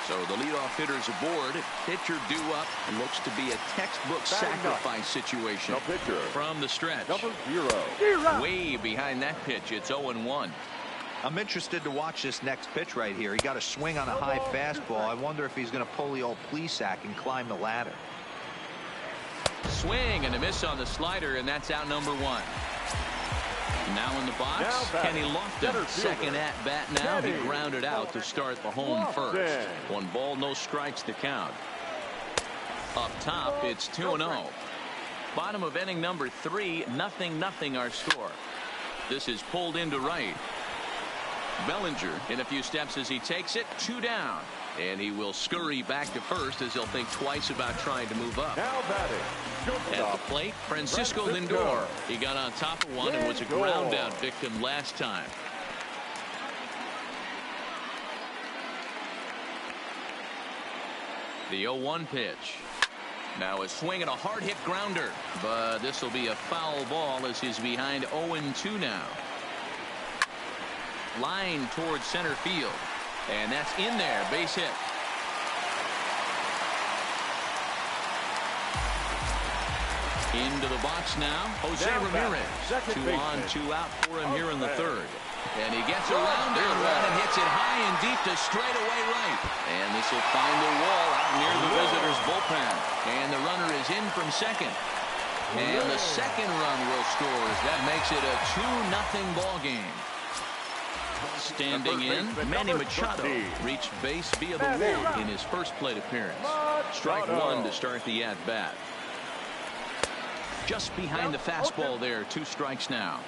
Speaker 1: So the leadoff hitter's aboard. Pitcher due up. And looks to be a textbook sacrifice situation.
Speaker 2: No pitcher.
Speaker 1: From the stretch.
Speaker 2: Number 0.
Speaker 1: Way behind that pitch. It's 0-1.
Speaker 3: I'm interested to watch this next pitch right here. He got a swing on a high fastball. I wonder if he's going to pull the old Plesac and climb the ladder.
Speaker 1: Swing and a miss on the slider, and that's out number one. Now in the box, Kenny Lofton, second at bat now. He grounded out to start the home first. 1 ball, no strikes to count. Up top, it's 2-0. Bottom of inning number 3, 0-0 our score. This is pulled into right. Bellinger in a few steps as he takes it, 2 down. And he will scurry back to first as he'll think twice about trying to move up.
Speaker 2: Now batting.
Speaker 1: At the plate, Francisco Lindor. He got on top of one and was a ground out victim last time. The 0-1 pitch. Now a swing and a hard hit grounder, but this will be a foul ball as he's behind 0-2 now. Line towards center field, and that's in there, base hit. Into the box now, Jose Ramirez. 2 on, 2 out for him here in the third. And he gets around that one and hits it high and deep to straightaway right. And this will find the wall out near the visitors' bullpen. And the runner is in from second. And the second run will score as that makes it a 2-0 ball game. Standing in, Manny Machado reached base via the wall in his first plate appearance. Strike 1 to start the at-bat. Just behind the fastball there, 2 strikes now.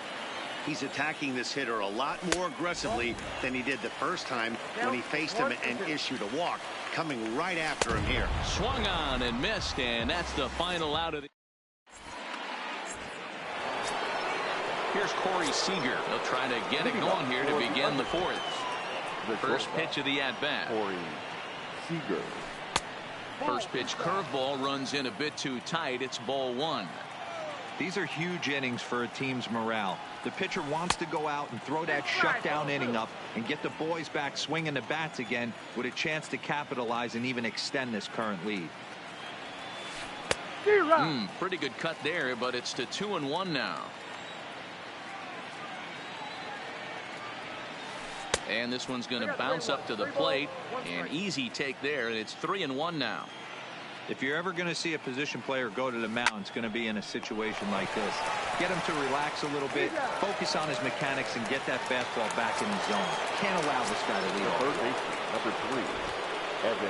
Speaker 4: He's attacking this hitter a lot more aggressively than he did the first time when he faced him and issued a walk. Coming right after him here.
Speaker 1: Swung on and missed, and that's the final out of the... Here's Corey Seager. They'll try to get it going here to begin the fourth. First pitch of the at-bat.
Speaker 2: Corey Seager.
Speaker 1: First pitch curveball runs in a bit too tight. It's ball 1.
Speaker 3: These are huge innings for a team's morale. The pitcher wants to go out and throw that shutdown inning up and get the boys back swinging the bats again with a chance to capitalize and even extend this current lead.
Speaker 1: Pretty good cut there, but it's to 2-1 now. And this one's going to bounce up to the plate. An easy take there, and it's 3-1 now.
Speaker 3: If you're ever going to see a position player go to the mound, it's going to be in a situation like this. Get him to relax a little bit, focus on his mechanics, and get that fastball back in the zone. Can't allow this guy to lead off.
Speaker 2: Number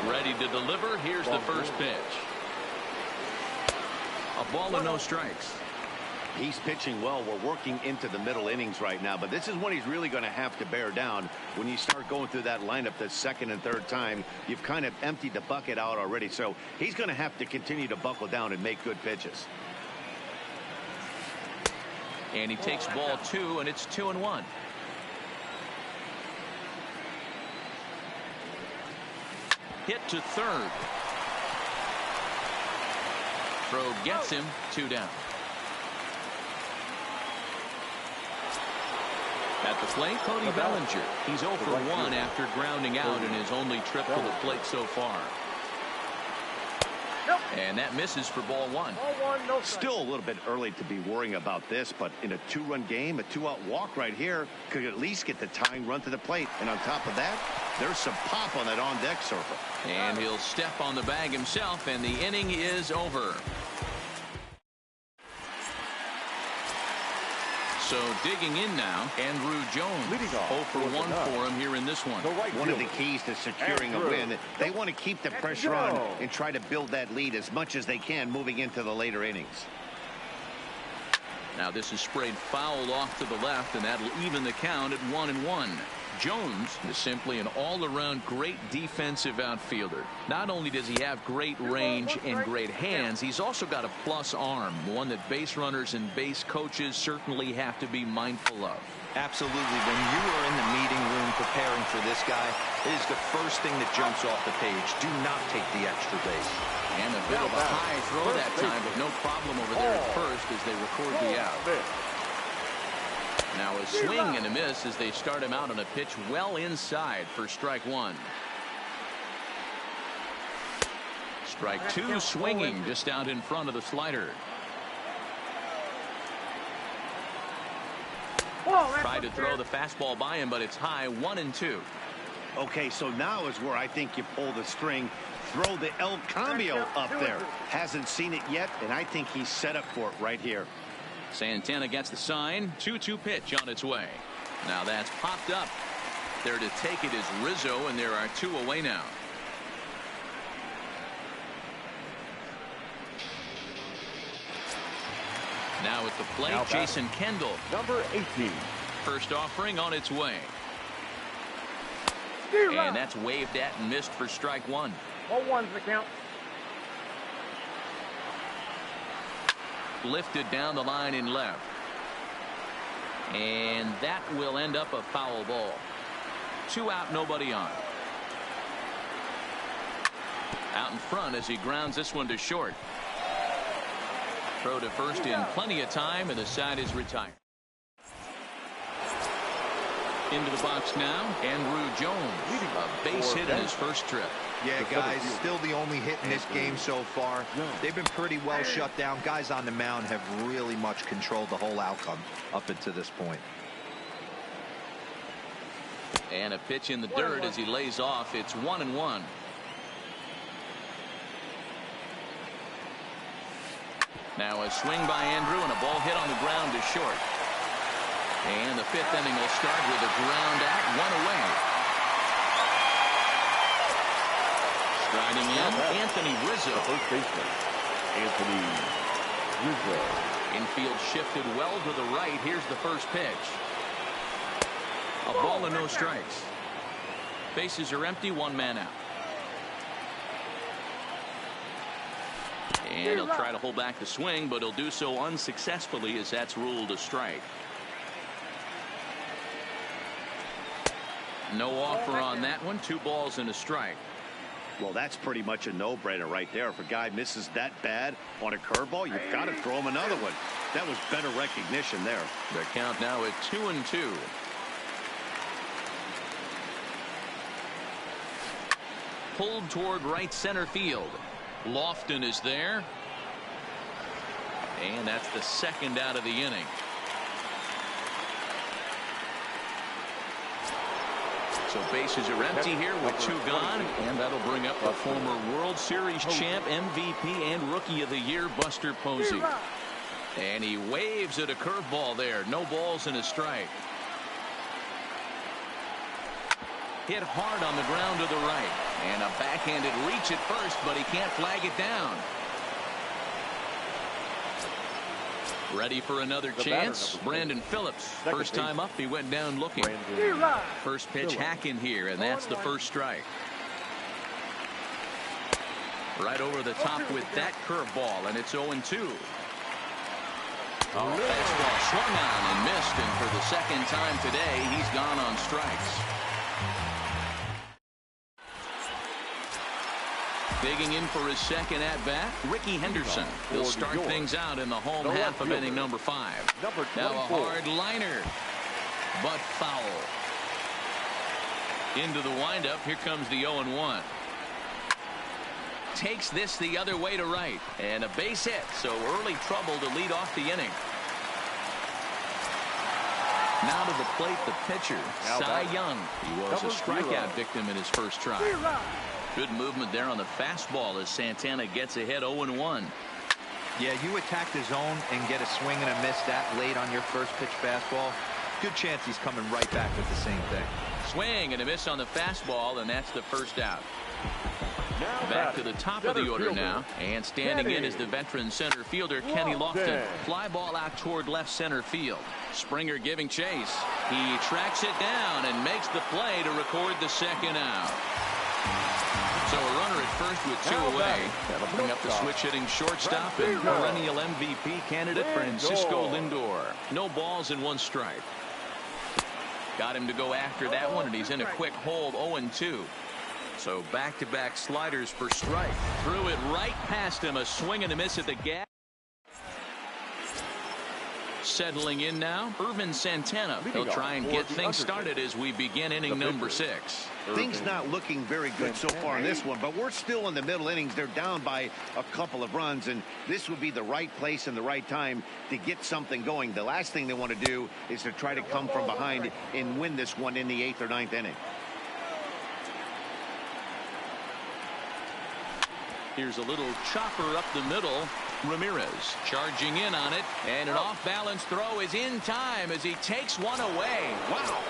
Speaker 2: 3.
Speaker 1: Ready to deliver. Here's the first pitch. A ball and no strikes.
Speaker 4: He's pitching well. We're working into the middle innings right now, but this is when he's really going to have to bear down. When you start going through that lineup the second and third time, you've kind of emptied the bucket out already. So he's going to have to continue to buckle down and make good pitches.
Speaker 1: And he takes ball 2, and it's 2-1. Hit to third. Throw gets him, 2 down. At the plate, Cody Bellinger. He's 0 for 1 after grounding out in his only trip to the plate so far. And that misses for ball 1.
Speaker 4: Still a little bit early to be worrying about this, but in a 2-run game, a 2-out walk right here could at least get the tying run to the plate. And on top of that, there's some pop on that on-deck circle.
Speaker 1: And he'll step on the bag himself, and the inning is over. So digging in now, Andrew Jones. 0 for 1 for him here in this one.
Speaker 4: One of the keys to securing a win, they want to keep the pressure on and try to build that lead as much as they can moving into the later innings.
Speaker 1: Now this is sprayed foul off to the left, and that'll even the count at 1-1. Jones is simply an all-around great defensive outfielder. Not only does he have great range and great hands, he's also got a plus arm, one that base runners and base coaches certainly have to be mindful of.
Speaker 3: Absolutely. When you are in the meeting room preparing for this guy, it is the first thing that jumps off the page. Do not take the extra base.
Speaker 1: And a bit of a high throw that time, but no problem over there at first as they record the out. Now a swing and a miss as they start him out on a pitch well inside for strike 1. Strike 2 swinging just out in front of the slider. Tried to throw the fastball by him, but it's high, 1-2.
Speaker 4: Okay, so now is where I think you pull the string. Throw the El Cambio up there. Hasn't seen it yet, and I think he's set up for it right here.
Speaker 1: Santana gets the sign. 2-2 pitch on its way. Now that's popped up. There to take it is Rizzo, and there are 2 away now. Now at the plate, Jason Kendall.
Speaker 2: Number 18.
Speaker 1: First offering on its way. And that's waved at and missed for strike 1.
Speaker 5: 0-1's the count.
Speaker 1: Lifted down the line in left. And that will end up a foul ball. 2 out, nobody on. Out in front as he grounds this one to short. Throw to first in plenty of time, and the side is retired. Into the box now, Andrew Jones. A base hit in his first trip.
Speaker 3: Yeah, guys, still the only hit in this game so far. They've been pretty well shut down. Guys on the mound have really much controlled the whole outcome up until this point.
Speaker 1: And a pitch in the dirt as he lays off. It's 1-1. Now a swing by Andrew and a ball hit on the ground to short. And the 5th inning will start with a ground out, 1 away. Striding in, Anthony Rizzo.
Speaker 2: First baseman, Anthony Rizzo.
Speaker 1: Infield shifted well to the right. Here's the first pitch. A ball and no strikes. Bases are empty, 1 man out. And he'll try to hold back the swing, but he'll do so unsuccessfully as that's ruled a strike. No offer on that one. 2 balls and a strike.
Speaker 4: Well, that's pretty much a no-brainer right there. If a guy misses that bad on a curveball, you've got to throw him another one. That was better recognition there.
Speaker 1: The count now at 2-2. Pulled toward right center field. Lofton is there. And that's the 2nd out of the inning. So bases are empty here with 2 gone. And that'll bring up the former World Series champ, MVP, and Rookie of the Year, Buster Posey. And he waves at a curveball there. No balls and a strike. Hit hard on the ground to the right. And a backhanded reach at first, but he can't flag it down. Ready for another chance. Brandon Phillips. First time up, he went down looking. First pitch hack in here, and that's the first strike. Right over the top with that curveball, and it's 0-2. Fastball swung on and missed, and for the 2nd time today, he's gone on strikes. Digging in for his 2nd at-bat, Rickey Henderson. He'll start things out in the home half of inning number 5. Now a hard liner, but foul. Into the windup. Here comes the 0-1. Takes this the other way to right. And a base hit, so early trouble to lead off the inning. Now to the plate, the pitcher, Cy Young. He was a strikeout victim in his first try. Good movement there on the fastball as Santana gets ahead 0-1.
Speaker 3: Yeah, you attack the zone and get a swing and a miss that late on your first pitch fastball. Good chance he's coming right back with the same thing.
Speaker 1: Swing and a miss on the fastball, and that's the first out. Back to the top of the order now, and standing in is the veteran center fielder Kenny Lofton. Fly ball out toward left center field. Springer giving chase. He tracks it down and makes the play to record the 2nd out. So a runner at first with 2 away. That'll bring up the switch-hitting shortstop and perennial MVP candidate Francisco Lindor. No balls and 1 strike. Got him to go after that one, and he's in a quick hold, 0-2. So back-to-back sliders for strike. Threw it right past him. A swing and a miss at the gap. Settling in now, Irvin Santana. He'll try and get things started as we begin inning number 6.
Speaker 4: Things not looking very good so far in this one, but we're still in the middle innings. They're down by a couple of runs, and this would be the right place and the right time to get something going. The last thing they want to do is to try to come from behind and win this one in the 8th or 9th inning.
Speaker 1: Here's a little chopper up the middle. Ramirez charging in on it, and an off-balance throw is in time as he takes one away. Wow.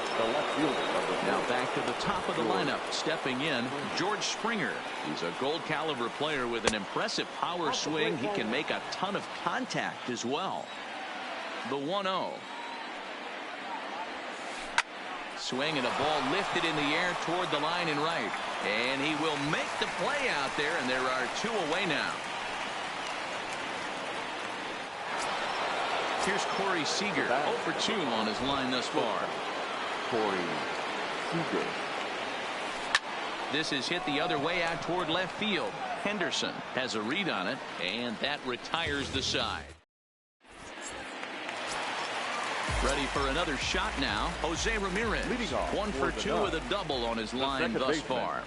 Speaker 1: Now back to the top of the lineup. Stepping in, George Springer. He's a gold caliber player with an impressive power swing. He can make a ton of contact as well. The 1-0. Swing and a ball lifted in the air toward the line and right. And he will make the play out there, and there are 2 away now. Here's Corey Seager, 0 for 2 on his line thus far.
Speaker 2: Corey Seager.
Speaker 1: This is hit the other way out toward left field. Henderson has a read on it, and that retires the side. Ready for another shot now. Jose Ramirez, 1 for 2 with a double on his line thus far.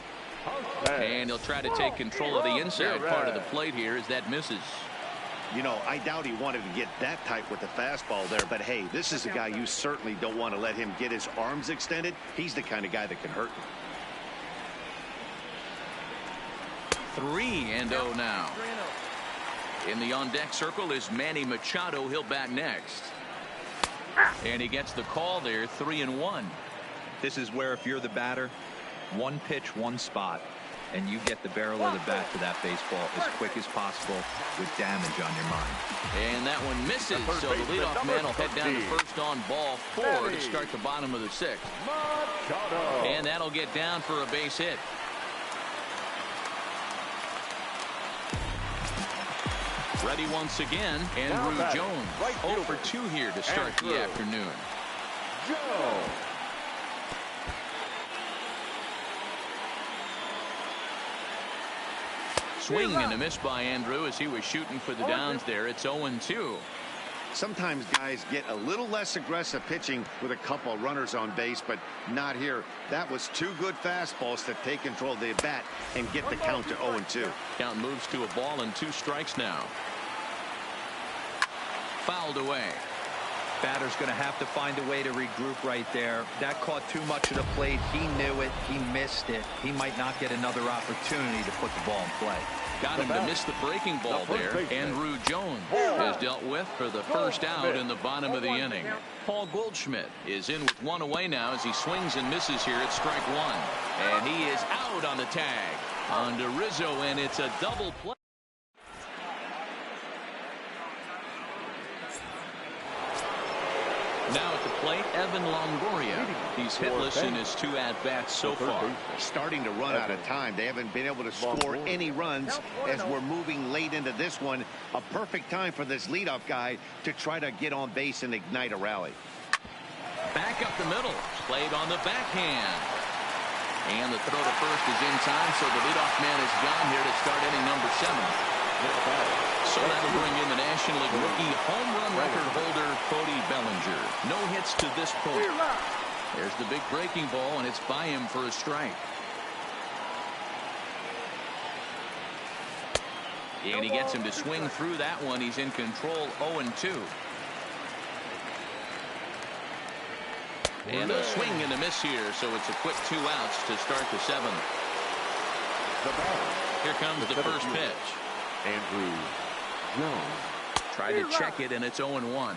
Speaker 1: And he'll try to take control of the inside part of the plate here as that misses.
Speaker 4: You know, I doubt he wanted to get that tight with the fastball there, but hey, this is a guy you certainly don't want to let him get his arms extended. He's the kind of guy that can hurt you.
Speaker 1: 3-0 now. In the on-deck circle is Manny Machado. He'll bat next. And he gets the call there, 3-1.
Speaker 3: This is where if you're the batter, one pitch, one spot, and you get the barrel of the bat to that baseball as quick as possible with damage on your mind.
Speaker 1: And that one misses, so the leadoff man will head down to first on ball 4 to start the bottom of the 6th. And that'll get down for a base hit. Ready once again, Andrew Jones, 0 for 2 here to start the afternoon. Swing and a miss by Andrew as he was shooting for the downs there. It's 0-2.
Speaker 4: Sometimes guys get a little less aggressive pitching with a couple of runners on base, but not here. That was 2 good fastballs to take control of the bat and get the count to 0-2.
Speaker 1: Count moves to a ball and 2 strikes now. Fouled away.
Speaker 3: Batter's going to have to find a way to regroup right there. That caught too much of the plate. He knew it. He missed it. He might not get another opportunity to put the ball in play.
Speaker 1: Got him to miss the breaking ball there. Andrew Jones is dealt with for the first out in the bottom of the inning. Paul Goldschmidt is in with 1 away now as he swings and misses here at strike 1. And he is out on the tag. On to Rizzo, and it's a double play. Now at the plate, Evan Longoria. He's hitless in his 2 at-bats so far.
Speaker 4: Starting to run out of time. They haven't been able to score any runs as we're moving late into this one. A perfect time for this leadoff guy to try to get on base and ignite a rally.
Speaker 1: Back up the middle. Played on the backhand. And the throw to first is in time, so the leadoff man is gone here to start inning number 7. So that'll bring in the National League rookie home run record holder Cody Bellinger. No hits to this point. There's the big breaking ball, and it's by him for a strike. And he gets him to swing through that one. He's in control, 0-2. And a swing and a miss here, so it's a quick 2 outs to start the 7th. Here comes the first pitch.
Speaker 2: Andrew Jones.
Speaker 1: Tried to check it, and it's 0-1.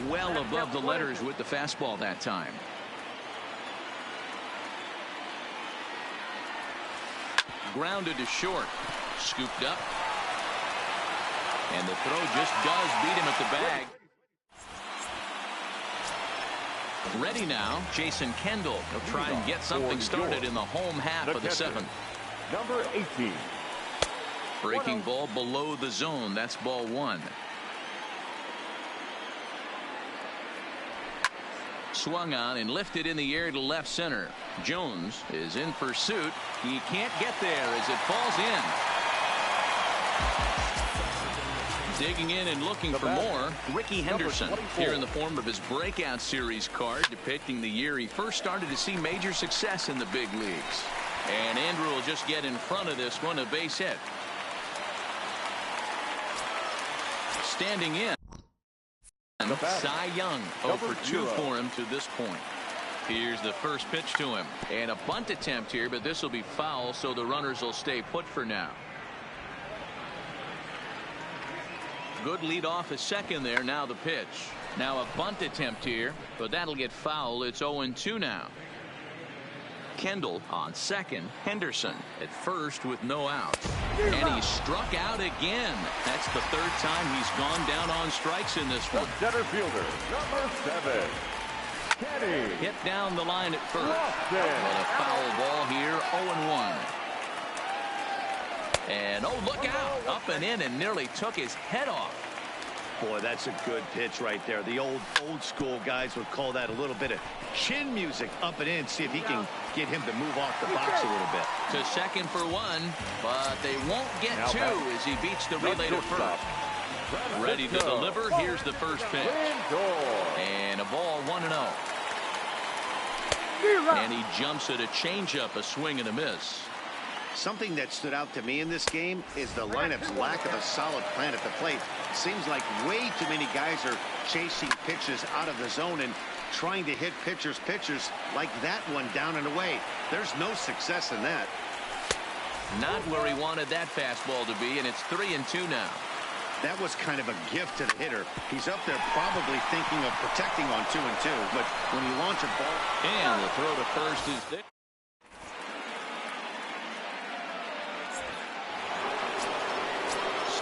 Speaker 1: Well above the letters with the fastball that time. Grounded to short. Scooped up. And the throw just does beat him at the bag. Ready now, Jason Kendall. He'll try and get something started in the home half of the 7th.
Speaker 2: Number 18.
Speaker 1: Breaking ball below the zone. That's ball 1. swung on and lifted in the air to left center. Jones is in pursuit. He can't get there as it falls in. Digging in and looking for more, Rickey Henderson here in the form of his breakout series card depicting the year he first started to see major success in the big leagues. And Andrew will just get in front of this one, a base hit. Standing in, Cy Young 0 for 2 for him to this point. Here's the first pitch to him, and a bunt attempt here, but this will be foul, so the runners will stay put for now. Good lead off a second there. Now the pitch. Now a bunt attempt here, but that'll get foul. It's 0-2 now. Kendall on second. Henderson at first with no outs. And he struck out again. That's the third time he's gone down on strikes in this one.
Speaker 2: Center fielder, number 7. Kenny.
Speaker 1: Hit down the line at first.
Speaker 2: Lofton.
Speaker 1: But a foul ball here, 0-1. And oh, look out. Up and in and nearly took his head off.
Speaker 4: Boy, that's a good pitch right there. The old school guys would call that a little bit of chin music. Up and in. See if he can get him to move off the box a little bit.
Speaker 1: To second for 1, but they won't get 2 as he beats the relay to first. Ready to deliver. Here's the first pitch. And a ball 1-0. And he jumps at a changeup, a swing and a miss.
Speaker 4: Something that stood out to me in this game is the lineup's lack of a solid plan at the plate. Seems like way too many guys are chasing pitches out of the zone and trying to hit pitchers like that one down and away. There's no success in that.
Speaker 1: Not where he wanted that fastball to be, and it's 3-2 now.
Speaker 4: That was kind of a gift to the hitter. He's up there probably thinking of protecting on 2-2, but when you launch a ball.
Speaker 1: And the throw to first is there.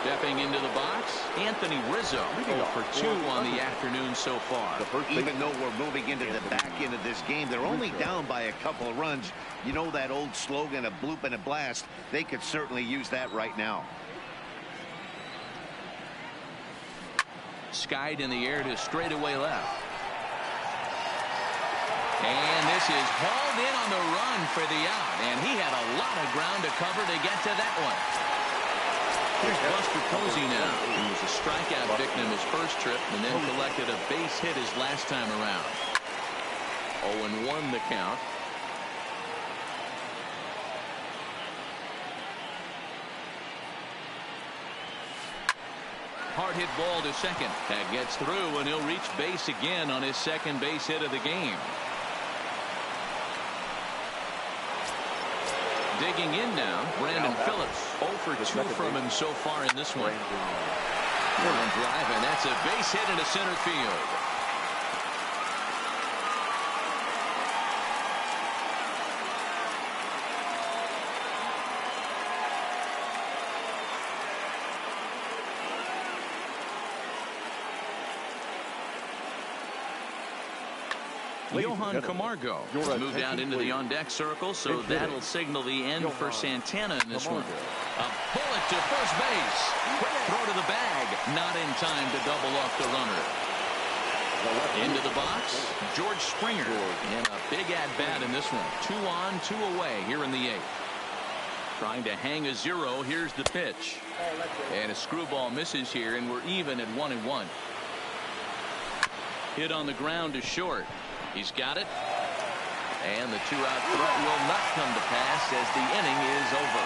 Speaker 1: Stepping into the box, Anthony Rizzo 0 for 2 on the afternoon so far.
Speaker 4: Even though we're moving into the back end of this game, they're only down by a couple of runs. You know that old slogan, a bloop and a blast. They could certainly use that right now.
Speaker 1: Skied in the air to straightaway left. And this is hauled in on the run for the out. And he had a lot of ground to cover to get to that one. Here's Buster Posey now. He was a strikeout victim his first trip and then collected a base hit his last time around. 0-1 the count. Hard hit ball to second. That gets through and he'll reach base again on his second base hit of the game. Digging in now, Brandon Phillips 0 for 2 from him so far in this one. Line drive, and that's a base hit into center field. Johan Camargo has moved out into the on-deck circle, so that'll signal the end for Santana in this one. A bullet to first base. Quick throw to the bag. Not in time to double off the runner. Into the box, George Springer. And a big at-bat in this one. 2 on, 2 away here in the 8th. Trying to hang a 0. Here's the pitch. And a screwball misses here, and we're even at 1-1. Hit on the ground to short. He's got it. And the 2-out threat will not come to pass as the inning is over.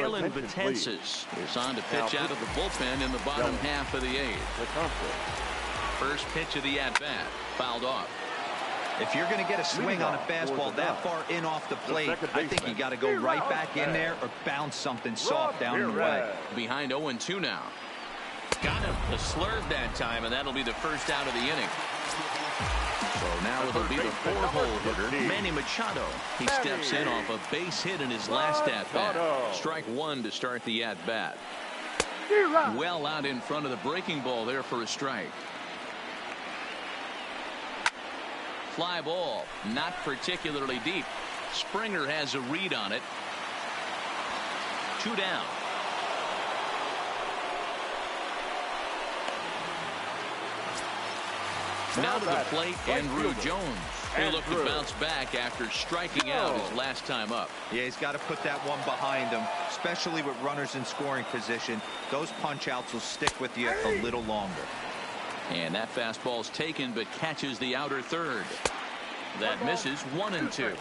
Speaker 1: Dylan Betances is on to pitch out of the bullpen in the bottom half of the 8th. First pitch of the at-bat. Fouled off.
Speaker 3: If you're going to get a swing on a fastball that far in off the plate, I think you got to go right back in there or bounce something soft down the way.
Speaker 1: Behind 0-2 now. Got him. The slurve that time, and that'll be the first out of the inning. So now it'll be the 4-hole hitter, Manny Machado. He steps in off a base hit in his last at-bat. Strike 1 to start the at-bat. Well out in front of the breaking ball there for a strike. fly ball, not particularly deep. Springer has a read on it. 2 down. Now to the plate, Andrew Jones, who looked to bounce back after striking out his last time up.
Speaker 3: Yeah, he's got to put that one behind him, especially with runners in scoring position. Those punch outs will stick with you a little longer.
Speaker 1: And that fastball's taken, but catches the outer third. That misses. 1-2.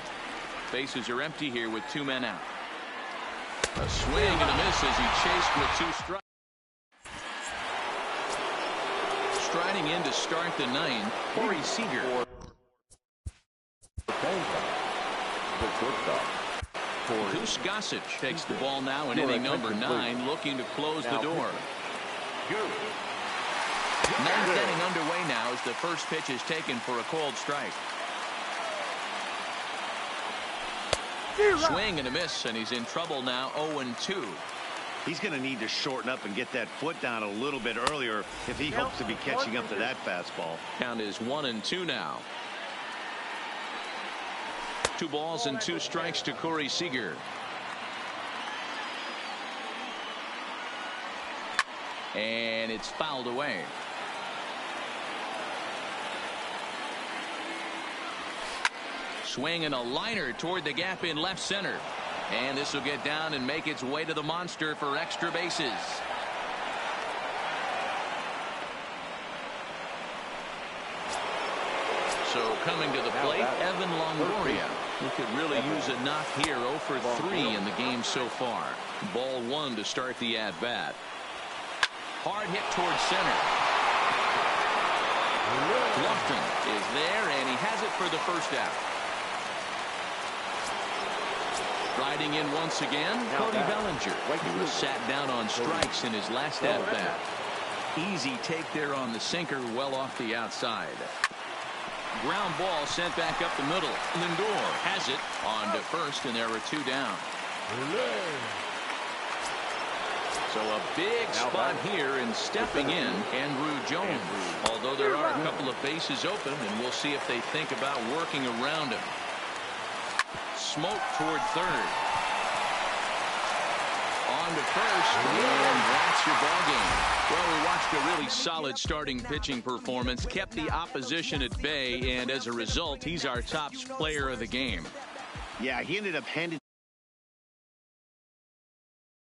Speaker 1: Bases are empty here with 2 men out. A swing and a miss as he chased with 2 strikes. Striding in to start the 9th, Corey Seager. Goose Gossage takes the ball now in inning number 9, looking to close the door. 9th inning underway now as the first pitch is taken for a called strike. Swing and a miss, and he's in trouble now. 0-2.
Speaker 4: He's going to need to shorten up and get that foot down a little bit earlier if he hopes to be catching up to that fastball.
Speaker 1: Count is 1-2 now. 2 balls and 2 strikes to Corey Seager. And it's fouled away. Swing and a liner toward the gap in left center. And this will get down and make its way to the monster for extra bases. So coming to the plate, Evan Longoria, who could really use a knock here. 0 for 3 in the game so far. Ball 1 to start the at-bat. Hard hit towards center. Lofton is there, and he has it for the first out. Riding in once again, Cody Bellinger. He was sat down on strikes in his last at-bat. Easy take there on the sinker, well off the outside. Ground ball sent back up the middle. Lindor has it on to first, and there are 2 down. So a big spot here, and stepping in, Andrew Jones. Although there are a couple of bases open, and we'll see if they think about working around him. Smoke toward third. On to first, and that's your ball game. Well, we watched a really solid starting pitching performance, kept the opposition at bay, and as a result, he's our top player of the game.
Speaker 4: Yeah, he ended up handing